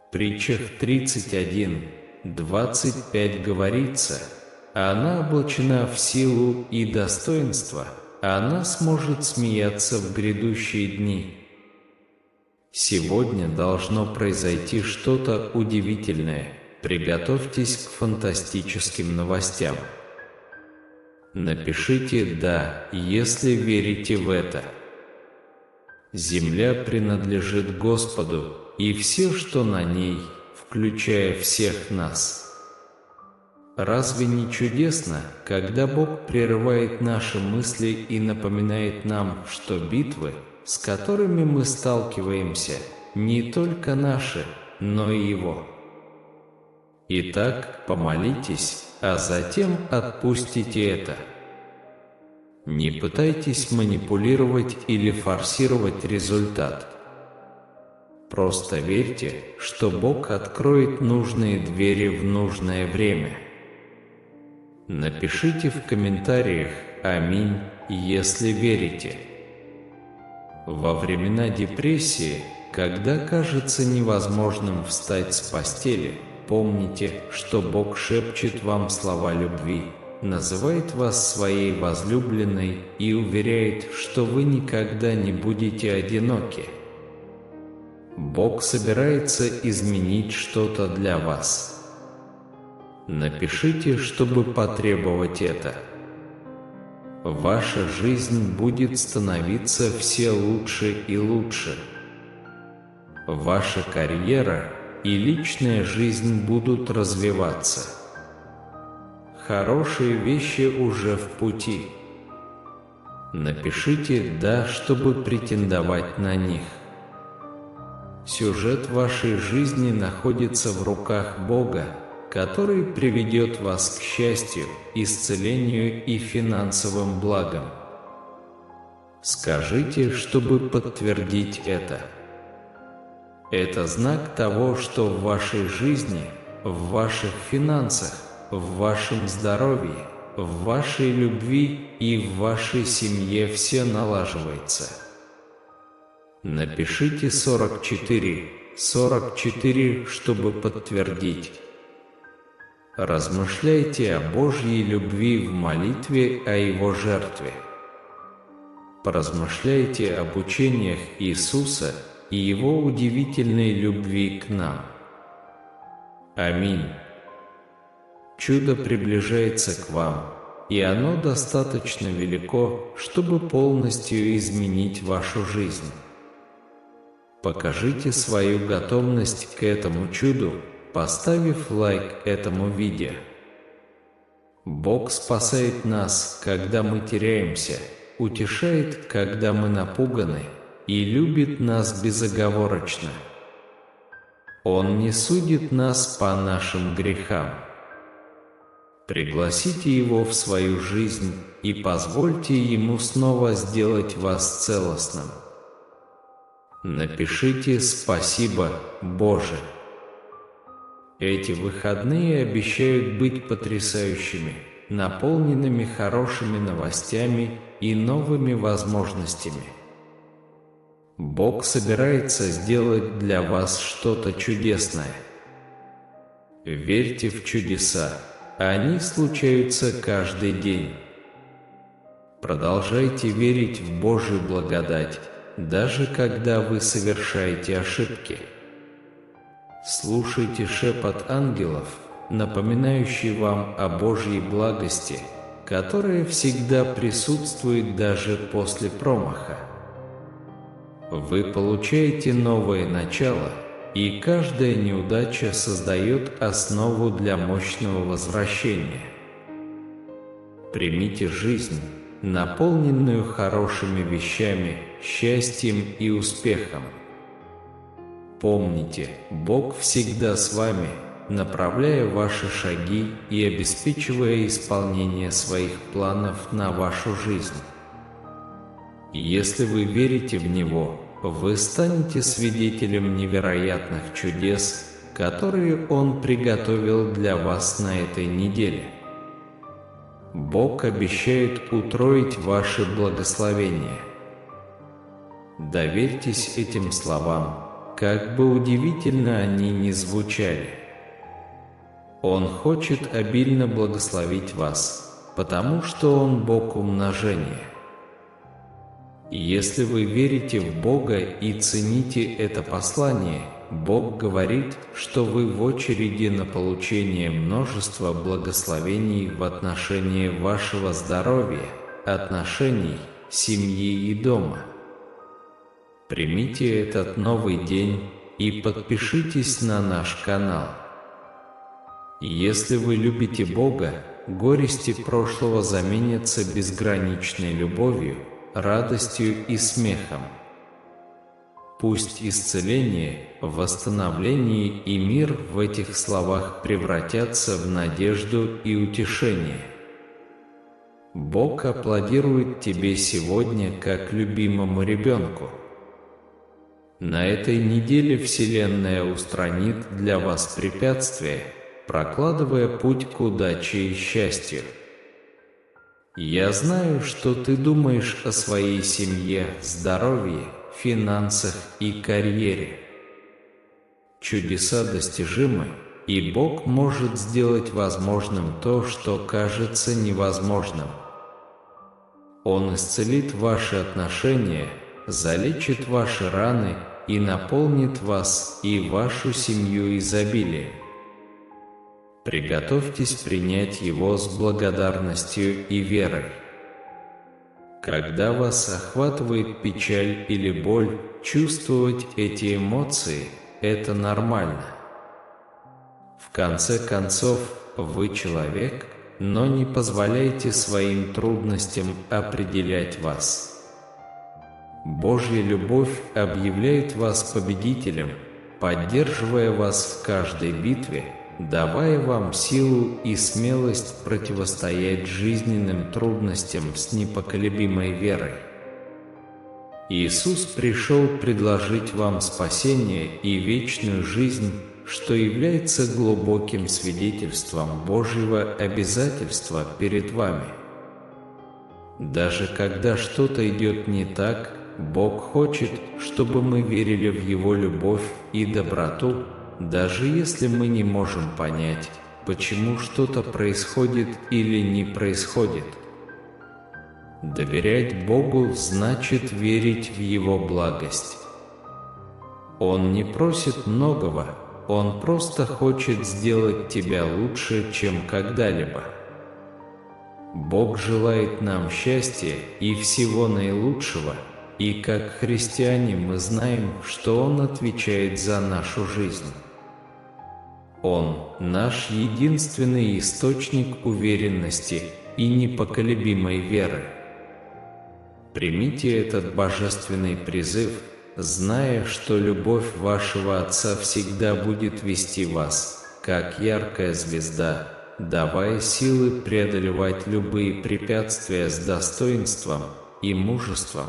В Притчах 31:25 говорится: «Она облачена в силу и достоинство, она сможет смеяться в грядущие дни». Сегодня должно произойти что-то удивительное. Приготовьтесь к фантастическим новостям. Напишите «да», если верите в это. Земля принадлежит Господу, и все, что на ней, включая всех нас. Разве не чудесно, когда Бог прерывает наши мысли и напоминает нам, что битвы, с которыми мы сталкиваемся, не только наши, но и Его? Итак, помолитесь, а затем отпустите это. Не пытайтесь манипулировать или форсировать результат. Просто верьте, что Бог откроет нужные двери в нужное время. Напишите в комментариях «Аминь», если верите. Во времена депрессии, когда кажется невозможным встать с постели, помните, что Бог шепчет вам слова любви, называет вас своей возлюбленной и уверяет, что вы никогда не будете одиноки. Бог собирается изменить что-то для вас. Напишите, чтобы потребовать это. Ваша жизнь будет становиться все лучше и лучше. Ваша карьера и личная жизнь будут развиваться. Хорошие вещи уже в пути. Напишите «да», чтобы претендовать на них. Сюжет вашей жизни находится в руках Бога, который приведет вас к счастью, исцелению и финансовым благам. Скажите, чтобы подтвердить это. Это знак того, что в вашей жизни в ваших финансах, в вашем здоровье, в вашей любви и в вашей семье все налаживается. Напишите 44, чтобы подтвердить. Размышляйте о Божьей любви в молитве о Его жертве. Поразмышляйте об учениях Иисуса и Его удивительной любви к нам. Аминь. Чудо приближается к вам, и оно достаточно велико, чтобы полностью изменить вашу жизнь. Покажите свою готовность к этому чуду, поставив лайк этому видео. Бог спасает нас, когда мы теряемся, утешает, когда мы напуганы, и любит нас безоговорочно. Он не судит нас по нашим грехам. Пригласите Его в свою жизнь и позвольте Ему снова сделать вас целостным. Напишите «Спасибо, Боже». Эти выходные обещают быть потрясающими, наполненными хорошими новостями и новыми возможностями. Бог собирается сделать для вас что-то чудесное. Верьте в чудеса. Они случаются каждый день. Продолжайте верить в Божью благодать, даже когда вы совершаете ошибки. Слушайте шепот ангелов, напоминающий вам о Божьей благости, которая всегда присутствует даже после промаха. Вы получаете новое начало, и каждая неудача создает основу для мощного возвращения. Примите жизнь, наполненную хорошими вещами, счастьем и успехом. Помните, Бог всегда с вами, направляя ваши шаги и обеспечивая исполнение своих планов на вашу жизнь. Если вы верите в Него, вы станете свидетелем невероятных чудес, которые Он приготовил для вас на этой неделе. Бог обещает утроить ваши благословения. Доверьтесь этим словам, как бы удивительно они ни звучали. Он хочет обильно благословить вас, потому что Он Бог умножения. Если вы верите в Бога и цените это послание, Бог говорит, что вы в очереди на получение множества благословений в отношении вашего здоровья, отношений, семьи и дома. Примите этот новый день и подпишитесь на наш канал. Если вы любите Бога, горести прошлого заменятся безграничной любовью, радостью и смехом. Пусть исцеление, восстановление и мир в этих словах превратятся в надежду и утешение. Бог аплодирует тебе сегодня как любимому ребенку. На этой неделе Вселенная устранит для вас препятствия, прокладывая путь к удаче и счастью. Я знаю, что ты думаешь о своей семье, здоровье, финансах и карьере. Чудеса достижимы, и Бог может сделать возможным то, что кажется невозможным. Он исцелит ваши отношения, залечит ваши раны и наполнит вас и вашу семью изобилием. Приготовьтесь принять Его с благодарностью и верой. Когда вас охватывает печаль или боль, чувствовать эти эмоции – это нормально. В конце концов, вы человек, но не позволяйте своим трудностям определять вас. Божья любовь объявляет вас победителем, поддерживая вас в каждой битве, давая вам силу и смелость противостоять жизненным трудностям с непоколебимой верой. Иисус пришел предложить вам спасение и вечную жизнь, что является глубоким свидетельством Божьего обязательства перед вами. Даже когда что-то идет не так, Бог хочет, чтобы мы верили в Его любовь и доброту, даже если мы не можем понять, почему что-то происходит или не происходит. Доверять Богу значит верить в Его благость. Он не просит многого, Он просто хочет сделать тебя лучше, чем когда-либо. Бог желает нам счастья и всего наилучшего, и как христиане мы знаем, что Он отвечает за нашу жизнь. Он – наш единственный источник уверенности и непоколебимой веры. Примите этот божественный призыв, зная, что любовь вашего Отца всегда будет вести вас, как яркая звезда, давая силы преодолевать любые препятствия с достоинством и мужеством.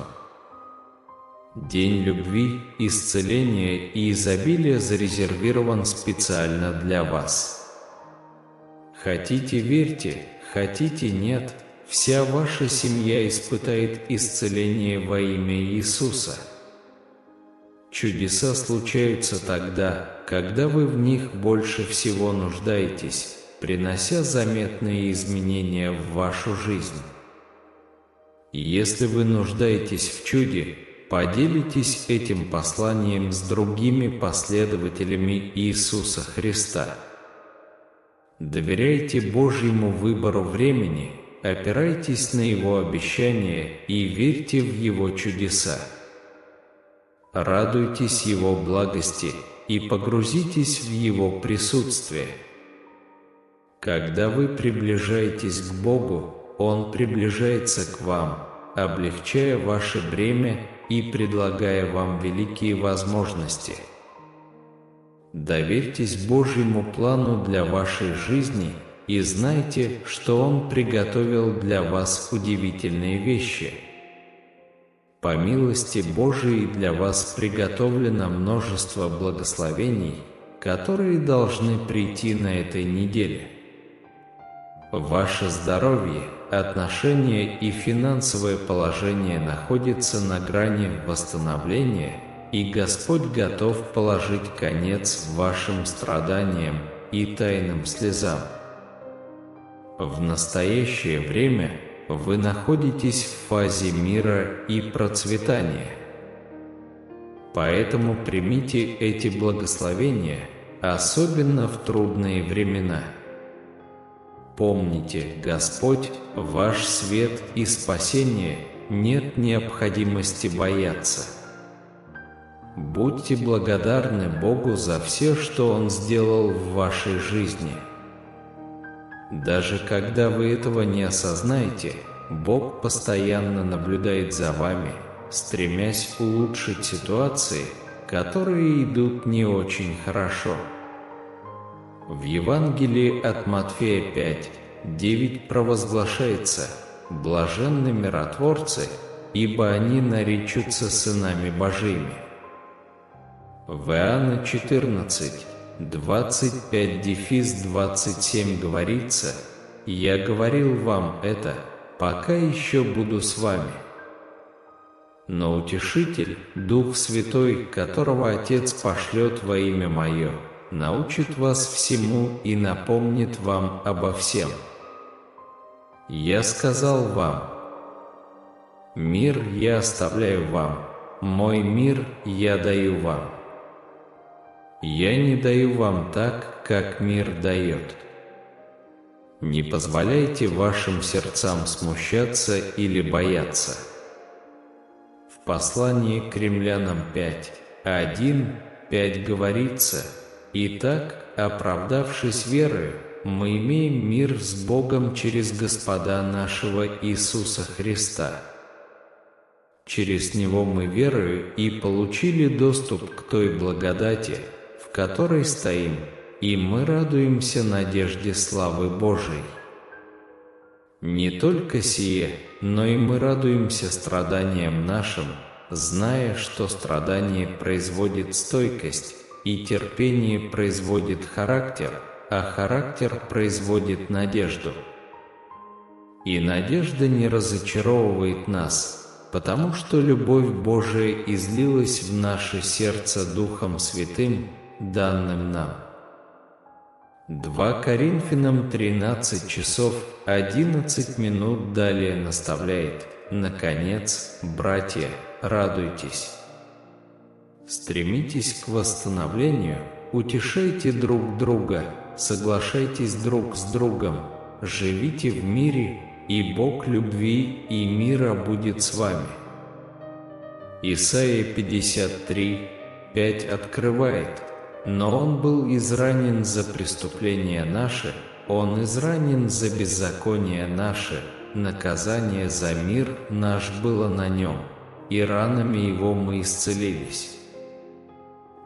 День любви, исцеления и изобилия зарезервирован специально для вас. Хотите – верьте, хотите – нет, вся ваша семья испытает исцеление во имя Иисуса. Чудеса случаются тогда, когда вы в них больше всего нуждаетесь, принося заметные изменения в вашу жизнь. Если вы нуждаетесь в чуде, поделитесь этим посланием с другими последователями Иисуса Христа. Доверяйте Божьему выбору времени, опирайтесь на Его обещания и верьте в Его чудеса. Радуйтесь Его благости и погрузитесь в Его присутствие. Когда вы приближаетесь к Богу, Он приближается к вам, облегчая ваше бремя и предлагая вам великие возможности. Доверьтесь Божьему плану для вашей жизни и знайте, что Он приготовил для вас удивительные вещи. По милости Божией для вас приготовлено множество благословений, которые должны прийти на этой неделе. Ваше здоровье, отношения и финансовое положение находятся на грани восстановления, и Господь готов положить конец вашим страданиям и тайным слезам. В настоящее время вы находитесь в фазе мира и процветания. Поэтому примите эти благословения, особенно в трудные времена. Помните, Господь – ваш свет и спасение, нет необходимости бояться. Будьте благодарны Богу за все, что Он сделал в вашей жизни. Даже когда вы этого не осознаете, Бог постоянно наблюдает за вами, стремясь улучшить ситуации, которые идут не очень хорошо. В Евангелии от Матфея 5:9 провозглашается: «Блаженны миротворцы, ибо они наречутся сынами Божиими». В Иоанна 14:25-27 говорится: «Я говорил вам это, пока еще буду с вами. Но Утешитель, Дух Святой, которого Отец пошлет во имя Мое, научит вас всему и напомнит вам обо всем. Я сказал вам: мир я оставляю вам, мой мир я даю вам. Я не даю вам так, как мир дает. Не позволяйте вашим сердцам смущаться или бояться». В послании к Римлянам 5:1-5 говорится: «Итак, оправдавшись верою, мы имеем мир с Богом через Господа нашего Иисуса Христа. Через Него мы верою и получили доступ к той благодати, в которой стоим, и мы радуемся надежде славы Божией. Не только сие, но и мы радуемся страданиям нашим, зная, что страдание производит стойкость, и терпение производит характер, а характер производит надежду. И надежда не разочаровывает нас, потому что любовь Божия излилась в наше сердце Духом Святым, данным нам. 2 Коринфянам 13 часов 11 минут далее наставляет: наконец, братья, радуйтесь. Стремитесь к восстановлению, утешайте друг друга, соглашайтесь друг с другом, живите в мире, и Бог любви и мира будет с вами. Исайя 53:5 открывает: но Он был изранен за преступления наши, Он изранен за беззаконие наше, наказание за мир наш было на Нем, и ранами Его мы исцелились.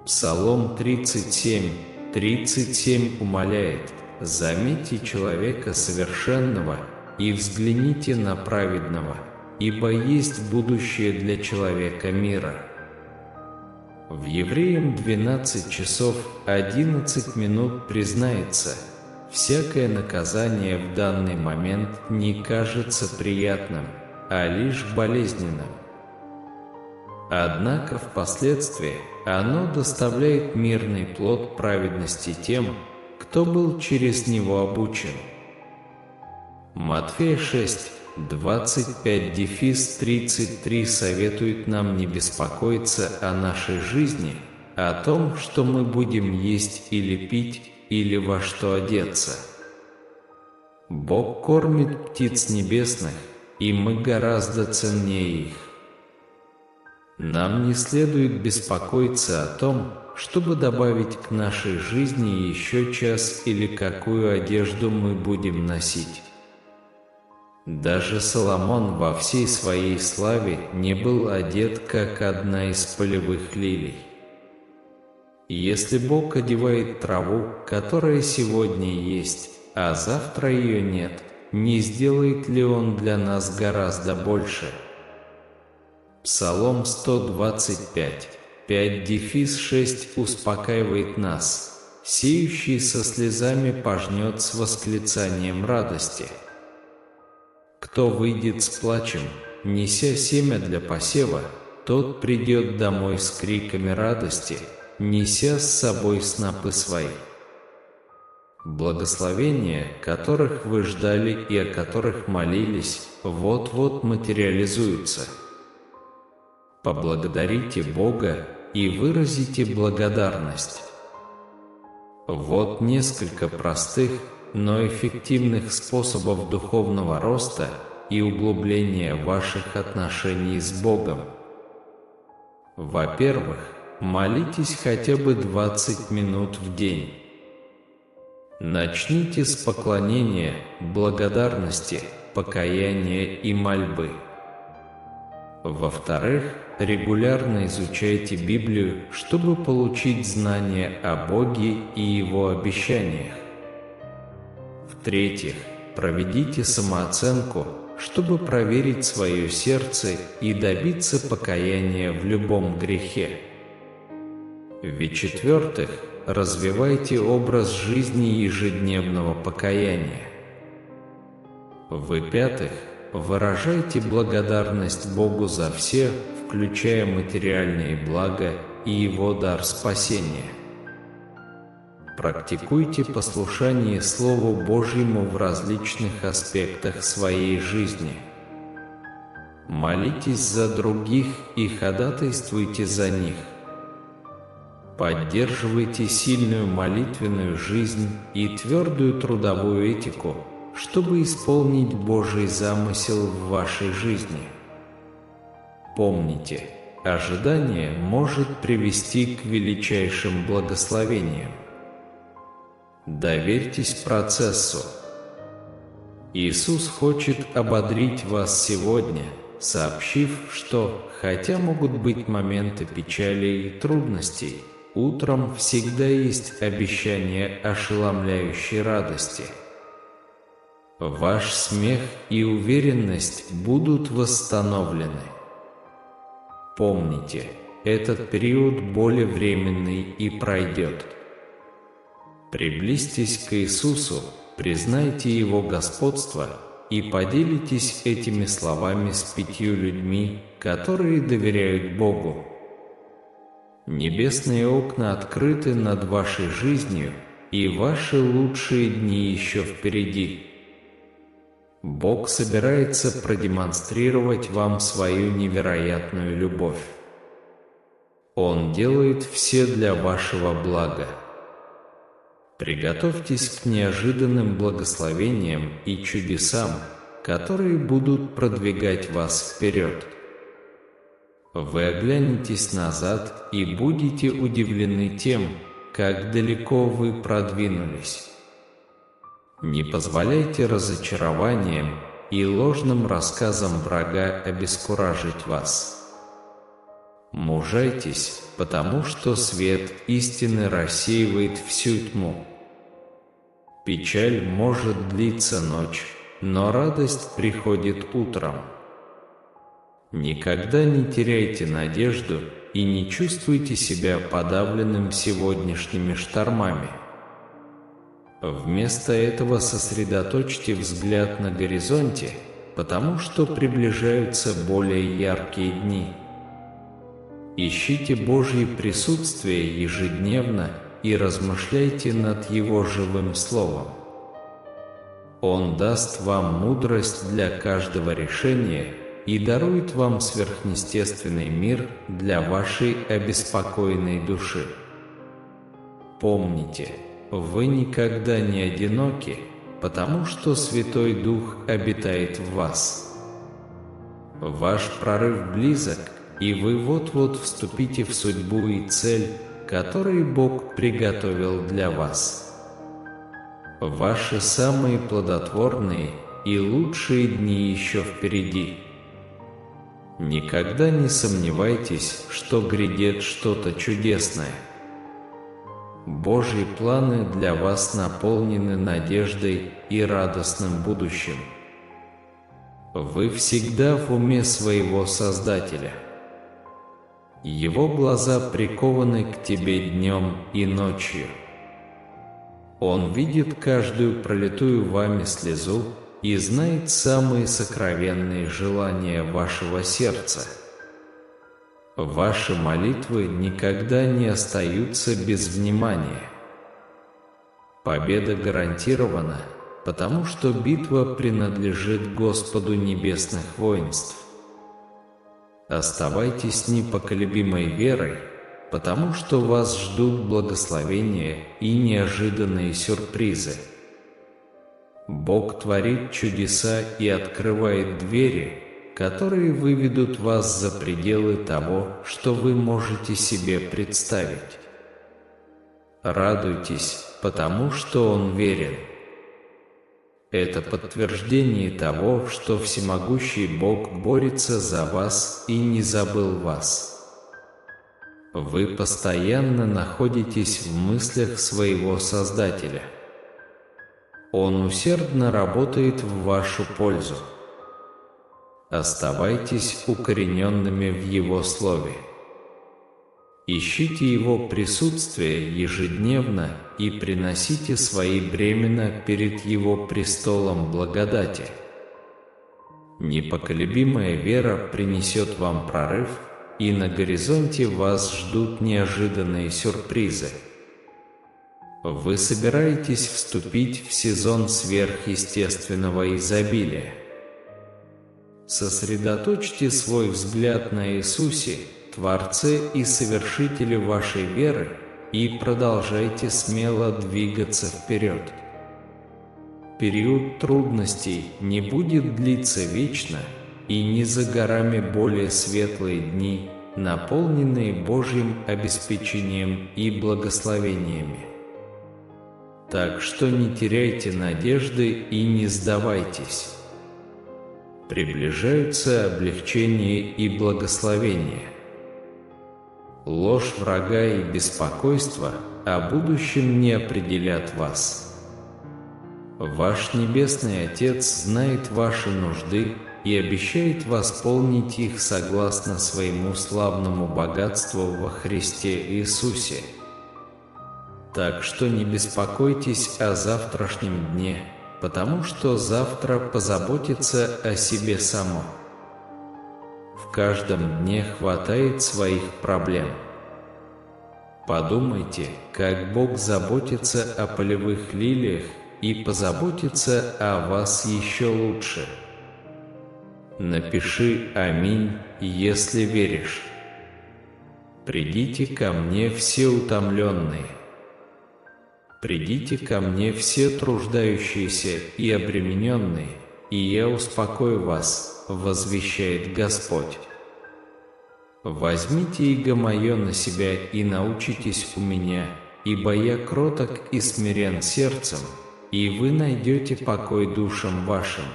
Псалом 37:37 умоляет: заметьте человека совершенного и взгляните на праведного, ибо есть будущее для человека мира. В Евреям 12 часов 11 минут признается: всякое наказание в данный момент не кажется приятным, а лишь болезненным. Однако впоследствии оно доставляет мирный плод праведности тем, кто был через него обучен. Матфея 6:25-33 советует нам не беспокоиться о нашей жизни, о том, что мы будем есть или пить, или во что одеться. Бог кормит птиц небесных, и мы гораздо ценнее их. Нам не следует беспокоиться о том, чтобы добавить к нашей жизни еще час или какую одежду мы будем носить. Даже Соломон во всей своей славе не был одет, как одна из полевых лилий. Если Бог одевает траву, которая сегодня есть, а завтра ее нет, не сделает ли Он для нас гораздо больше? Псалом 125:5-6 успокаивает нас: сеющий со слезами пожнет с восклицанием радости. Кто выйдет с плачем, неся семя для посева, тот придет домой с криками радости, неся с собой снопы свои. Благословения, которых вы ждали и о которых молились, вот-вот материализуются. Поблагодарите Бога и выразите благодарность. Вот несколько простых, но эффективных способов духовного роста и углубления ваших отношений с Богом. Во-первых, молитесь хотя бы 20 минут в день. Начните с поклонения, благодарности, покаяния и мольбы. Во-вторых, регулярно изучайте Библию, чтобы получить знания о Боге и Его обещаниях. В-третьих, проведите самооценку, чтобы проверить свое сердце и добиться покаяния в любом грехе. В-четвертых, развивайте образ жизни ежедневного покаяния. В-пятых, выражайте благодарность Богу за все, включая материальные блага и Его дар спасения. Практикуйте послушание Слову Божьему в различных аспектах своей жизни. Молитесь за других и ходатайствуйте за них. Поддерживайте сильную молитвенную жизнь и твердую трудовую этику, чтобы исполнить Божий замысел в вашей жизни. Помните, ожидание может привести к величайшим благословениям. Доверьтесь процессу. Иисус хочет ободрить вас сегодня, сообщив, что, хотя могут быть моменты печали и трудностей, утром всегда есть обещание ошеломляющей радости. Ваш смех и уверенность будут восстановлены. Помните, этот период более временный и пройдет. Приблизьтесь к Иисусу, признайте Его господство и поделитесь этими словами с 5 людьми, которые доверяют Богу. Небесные окна открыты над вашей жизнью, и ваши лучшие дни еще впереди. Бог собирается продемонстрировать вам свою невероятную любовь. Он делает все для вашего блага. Приготовьтесь к неожиданным благословениям и чудесам, которые будут продвигать вас вперед. Вы оглянетесь назад и будете удивлены тем, как далеко вы продвинулись. Не позволяйте разочарованиям и ложным рассказам врага обескуражить вас. Мужайтесь, потому что свет истины рассеивает всю тьму. Печаль может длиться ночь, но радость приходит утром. Никогда не теряйте надежду и не чувствуйте себя подавленным сегодняшними штормами. Вместо этого сосредоточьте взгляд на горизонте, потому что приближаются более яркие дни. Ищите Божье присутствие ежедневно и размышляйте над Его живым Словом. Он даст вам мудрость для каждого решения и дарует вам сверхъестественный мир для вашей обеспокоенной души. Помните, вы никогда не одиноки, потому что Святой Дух обитает в вас. Ваш прорыв близок, и вы вот-вот вступите в судьбу и цель, которые Бог приготовил для вас. Ваши самые плодотворные и лучшие дни еще впереди. Никогда не сомневайтесь, что грядет что-то чудесное. Божьи планы для вас наполнены надеждой и радостным будущим. Вы всегда в уме своего Создателя. Его глаза прикованы к тебе днем и ночью. Он видит каждую пролитую вами слезу и знает самые сокровенные желания вашего сердца. Ваши молитвы никогда не остаются без внимания. Победа гарантирована, потому что битва принадлежит Господу небесных воинств. Оставайтесь непоколебимой верой, потому что вас ждут благословения и неожиданные сюрпризы. Бог творит чудеса и открывает двери, которые выведут вас за пределы того, что вы можете себе представить. Радуйтесь, потому что Он верен. Это подтверждение того, что всемогущий Бог борется за вас и не забыл вас. Вы постоянно находитесь в мыслях своего Создателя. Он усердно работает в вашу пользу. Оставайтесь укорененными в Его Слове. Ищите Его присутствие ежедневно и приносите свои бремена перед Его престолом благодати. Непоколебимая вера принесет вам прорыв, и на горизонте вас ждут неожиданные сюрпризы. Вы собираетесь вступить в сезон сверхъестественного изобилия. Сосредоточьте свой взгляд на Иисусе, Творце и Совершителе вашей веры, и продолжайте смело двигаться вперед. Период трудностей не будет длиться вечно, и не за горами более светлые дни, наполненные Божьим обеспечением и благословениями. Так что не теряйте надежды и не сдавайтесь. Приближаются облегчение и благословение. Ложь врага и беспокойство о будущем не определят вас. Ваш Небесный Отец знает ваши нужды и обещает восполнить их согласно своему славному богатству во Христе Иисусе. Так что не беспокойтесь о завтрашнем дне, потому что завтра позаботится о себе само. В каждом дне хватает своих проблем. Подумайте, как Бог заботится о полевых лилиях и позаботится о вас еще лучше. Напиши «Аминь», если веришь. Придите ко мне все утомленные. Придите ко мне все труждающиеся и обремененные, и я успокою вас, возвещает Господь. Возьмите иго мое на себя и научитесь у меня, ибо я кроток и смирен сердцем, и вы найдете покой душам вашим.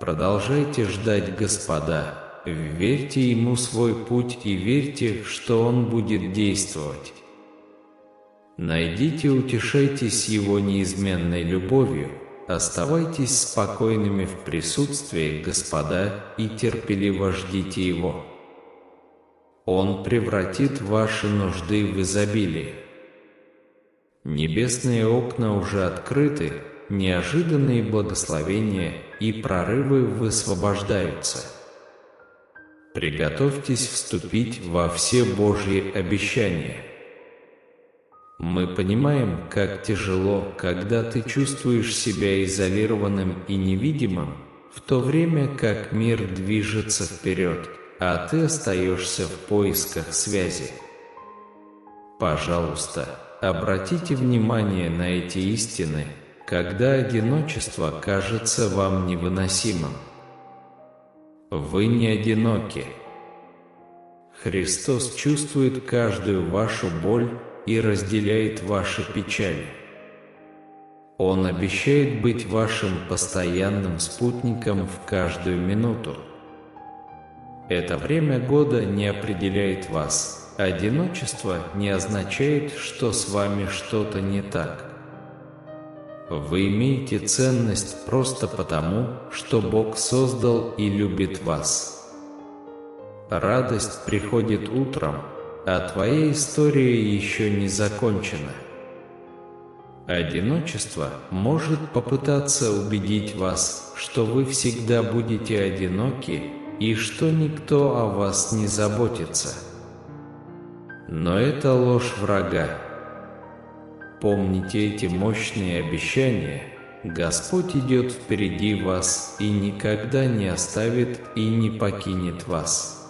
Продолжайте ждать Господа, верьте Ему свой путь и верьте, что Он будет действовать. Найдите, утешайтесь Его неизменной любовью, оставайтесь спокойными в присутствии Господа и терпеливо ждите Его. Он превратит ваши нужды в изобилие. Небесные окна уже открыты, неожиданные благословения и прорывы высвобождаются. Приготовьтесь вступить во все Божьи обещания. Мы понимаем, как тяжело, когда ты чувствуешь себя изолированным и невидимым, в то время как мир движется вперед, а ты остаешься в поисках связи. Пожалуйста, обратите внимание на эти истины, когда одиночество кажется вам невыносимым. Вы не одиноки. Христос чувствует каждую вашу боль и разделяет ваши печали. Он обещает быть вашим постоянным спутником в каждую минуту. Это время года не определяет вас. Одиночество не означает, что с вами что-то не так. Вы имеете ценность просто потому, что Бог создал и любит вас. Радость приходит утром, а твоя история еще не закончена. Одиночество может попытаться убедить вас, что вы всегда будете одиноки и что никто о вас не заботится. Но это ложь врага. Помните эти мощные обещания. Господь идет впереди вас и никогда не оставит и не покинет вас.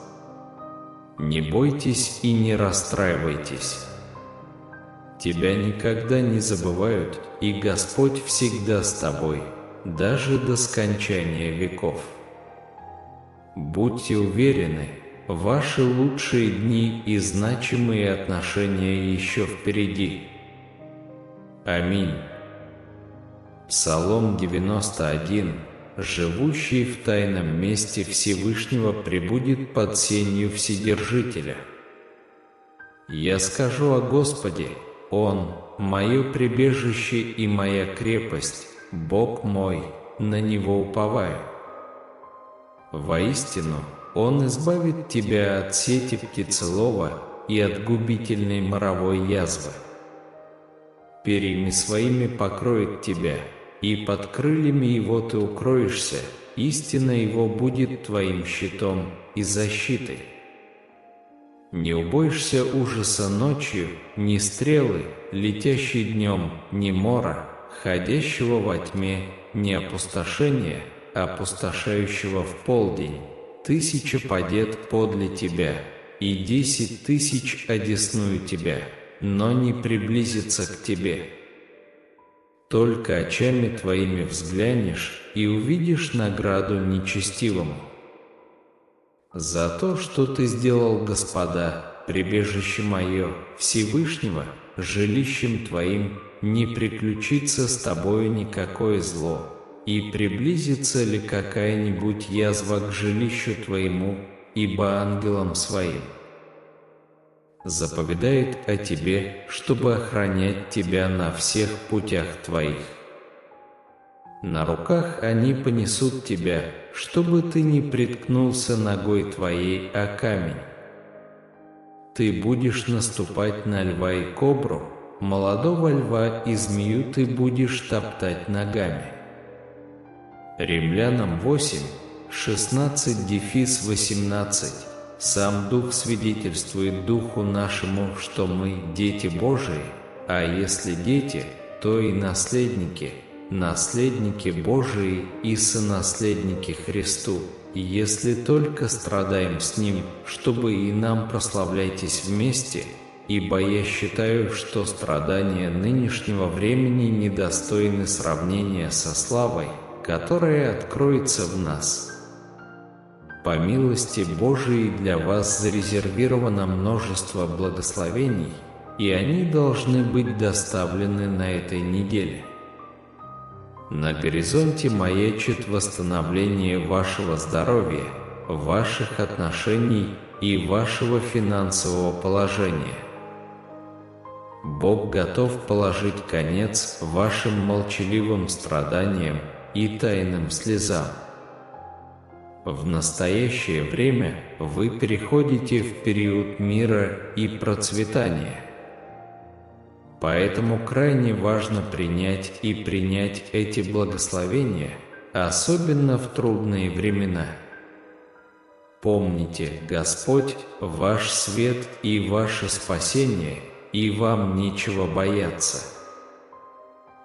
Не бойтесь и не расстраивайтесь. Тебя никогда не забывают, и Господь всегда с тобой, даже до скончания веков. Будьте уверены, ваши лучшие дни и значимые отношения еще впереди. Аминь. Псалом 91. Живущий в тайном месте Всевышнего пребудет под сенью Вседержителя. Я скажу о Господе: Он – мое прибежище и моя крепость, Бог мой, на Него уповаю. Воистину, Он избавит тебя от сети птицелова и от губительной моровой язвы. Перьями своими покроет тебя, и под крыльями Его ты укроешься, истина Его будет твоим щитом и защитой. Не убоишься ужаса ночью, ни стрелы, летящей днем, ни мора, ходящего во тьме, ни опустошения, опустошающего в полдень. 1000 падет подле тебя, и 10 000 одесную тебя, но не приблизится к тебе. Только очами твоими взглянешь и увидишь награду нечестивому. За то, что ты сделал, Господа, прибежище мое, Всевышнего, жилищем твоим, не приключится с тобою никакое зло, и приблизится ли какая-нибудь язва к жилищу твоему, ибо ангелам своим заповедает о тебе, чтобы охранять тебя на всех путях твоих. На руках они понесут тебя, чтобы ты не приткнулся ногой твоей о камень. Ты будешь наступать на льва и кобру, молодого льва и змею ты будешь топтать ногами. Римлянам 8, 16-18. Сам Дух свидетельствует Духу нашему, что мы дети Божии, а если дети, то и наследники, наследники Божии и сонаследники Христу, если только страдаем с Ним, чтобы и нам прославляйтесь вместе, ибо я считаю, что страдания нынешнего времени недостойны сравнения со славой, которая откроется в нас. По милости Божией для вас зарезервировано множество благословений, и они должны быть доставлены на этой неделе. На горизонте маячит восстановление вашего здоровья, ваших отношений и вашего финансового положения. Бог готов положить конец вашим молчаливым страданиям и тайным слезам. В настоящее время вы переходите в период мира и процветания. Поэтому крайне важно принять эти благословения, особенно в трудные времена. Помните, Господь – ваш свет и ваше спасение, и вам нечего бояться.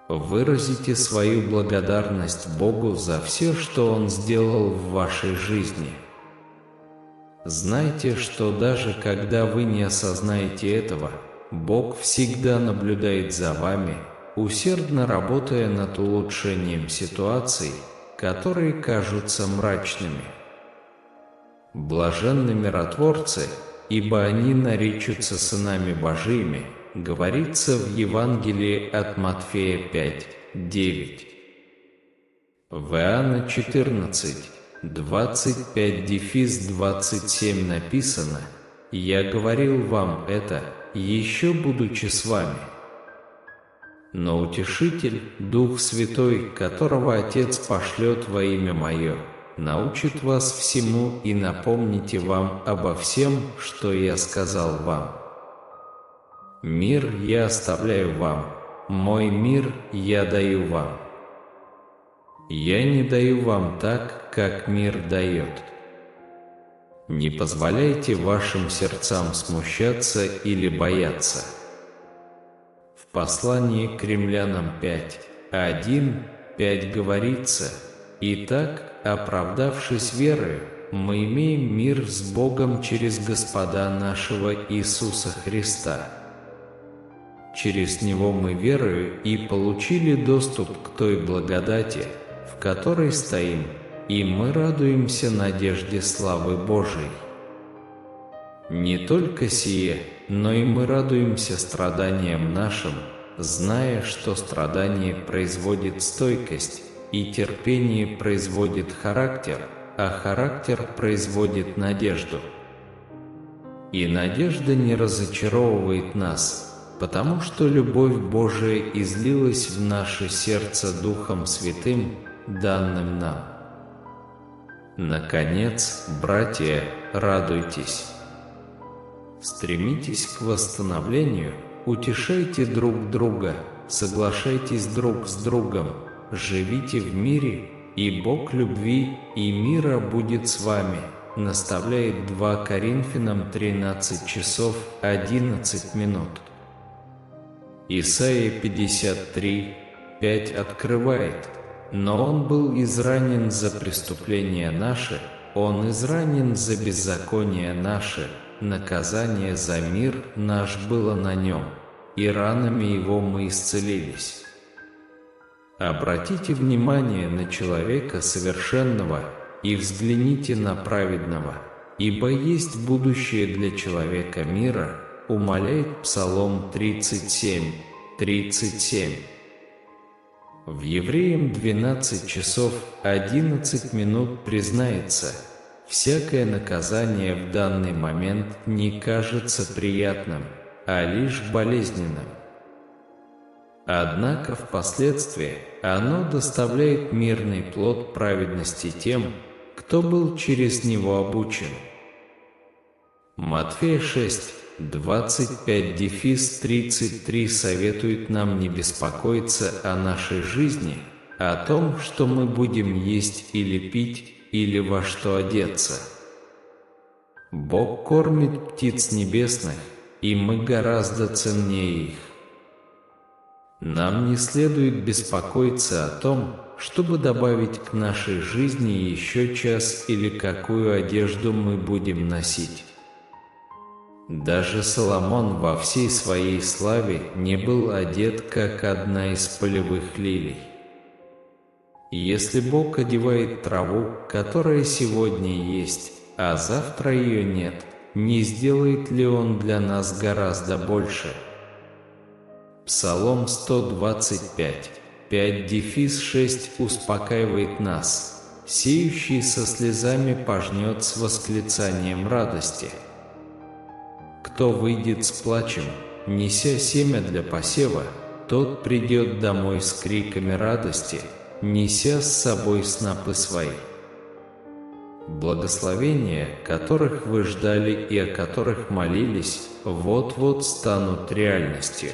Выразите свою благодарность Богу за все, что Он сделал в вашей жизни. Знайте, что даже когда вы не осознаете этого, Бог всегда наблюдает за вами, усердно работая над улучшением ситуаций, которые кажутся мрачными. Блаженны миротворцы, ибо они наречутся сынами Божиими, говорится в Евангелии от Матфея 5:9. В Иоанна 14:25-27 написано: «Я говорил вам это, еще будучи с вами. Но Утешитель, Дух Святой, которого Отец пошлет во имя Мое, научит вас всему и напомните вам обо всем, что Я сказал вам. Мир Я оставляю вам, Мой мир Я даю вам. Я не даю вам так, как мир дает. Не позволяйте вашим сердцам смущаться или бояться». В послании к Римлянам 5:1-5 говорится: «Итак, оправдавшись верою, мы имеем мир с Богом через Господа нашего Иисуса Христа. Через Него мы верою и получили доступ к той благодати, в которой стоим, и мы радуемся надежде славы Божией. Не только сие, но и мы радуемся страданиям нашим, зная, что страдание производит стойкость, и терпение производит характер, а характер производит надежду. И надежда не разочаровывает нас, потому что любовь Божия излилась в наше сердце Духом Святым, данным нам. Наконец, братья, радуйтесь. Стремитесь к восстановлению, утешайте друг друга, соглашайтесь друг с другом, живите в мире, и Бог любви и мира будет с вами, наставляет 2 Коринфянам 13:11. Исайя 53:5 открывает: «Но Он был изранен за преступления наши, Он изранен за беззакония наши, наказание за мир наш было на Нем, и ранами Его мы исцелились». Обратите внимание на человека совершенного и взгляните на праведного, ибо есть будущее для человека мира, умоляет Псалом 37:37. В Евреям 12:11 признается: «Всякое наказание в данный момент не кажется приятным, а лишь болезненным». Однако впоследствии оно доставляет мирный плод праведности тем, кто был через него обучен. Матфея 6, 25-33 советует нам не беспокоиться о нашей жизни, о том, что мы будем есть или пить, или во что одеться. Бог кормит птиц небесных, и мы гораздо ценнее их. Нам не следует беспокоиться о том, чтобы добавить к нашей жизни еще час или какую одежду мы будем носить. Даже Соломон во всей своей славе не был одет, как одна из полевых лилий. Если Бог одевает траву, которая сегодня есть, а завтра ее нет, не сделает ли Он для нас гораздо больше? Псалом 125, 5-6 успокаивает нас: «Сеющий со слезами пожнет с восклицанием радости». Кто выйдет с плачем, неся семя для посева, тот придет домой с криками радости, неся с собой снопы свои. Благословения, которых вы ждали и о которых молились, вот-вот станут реальностью.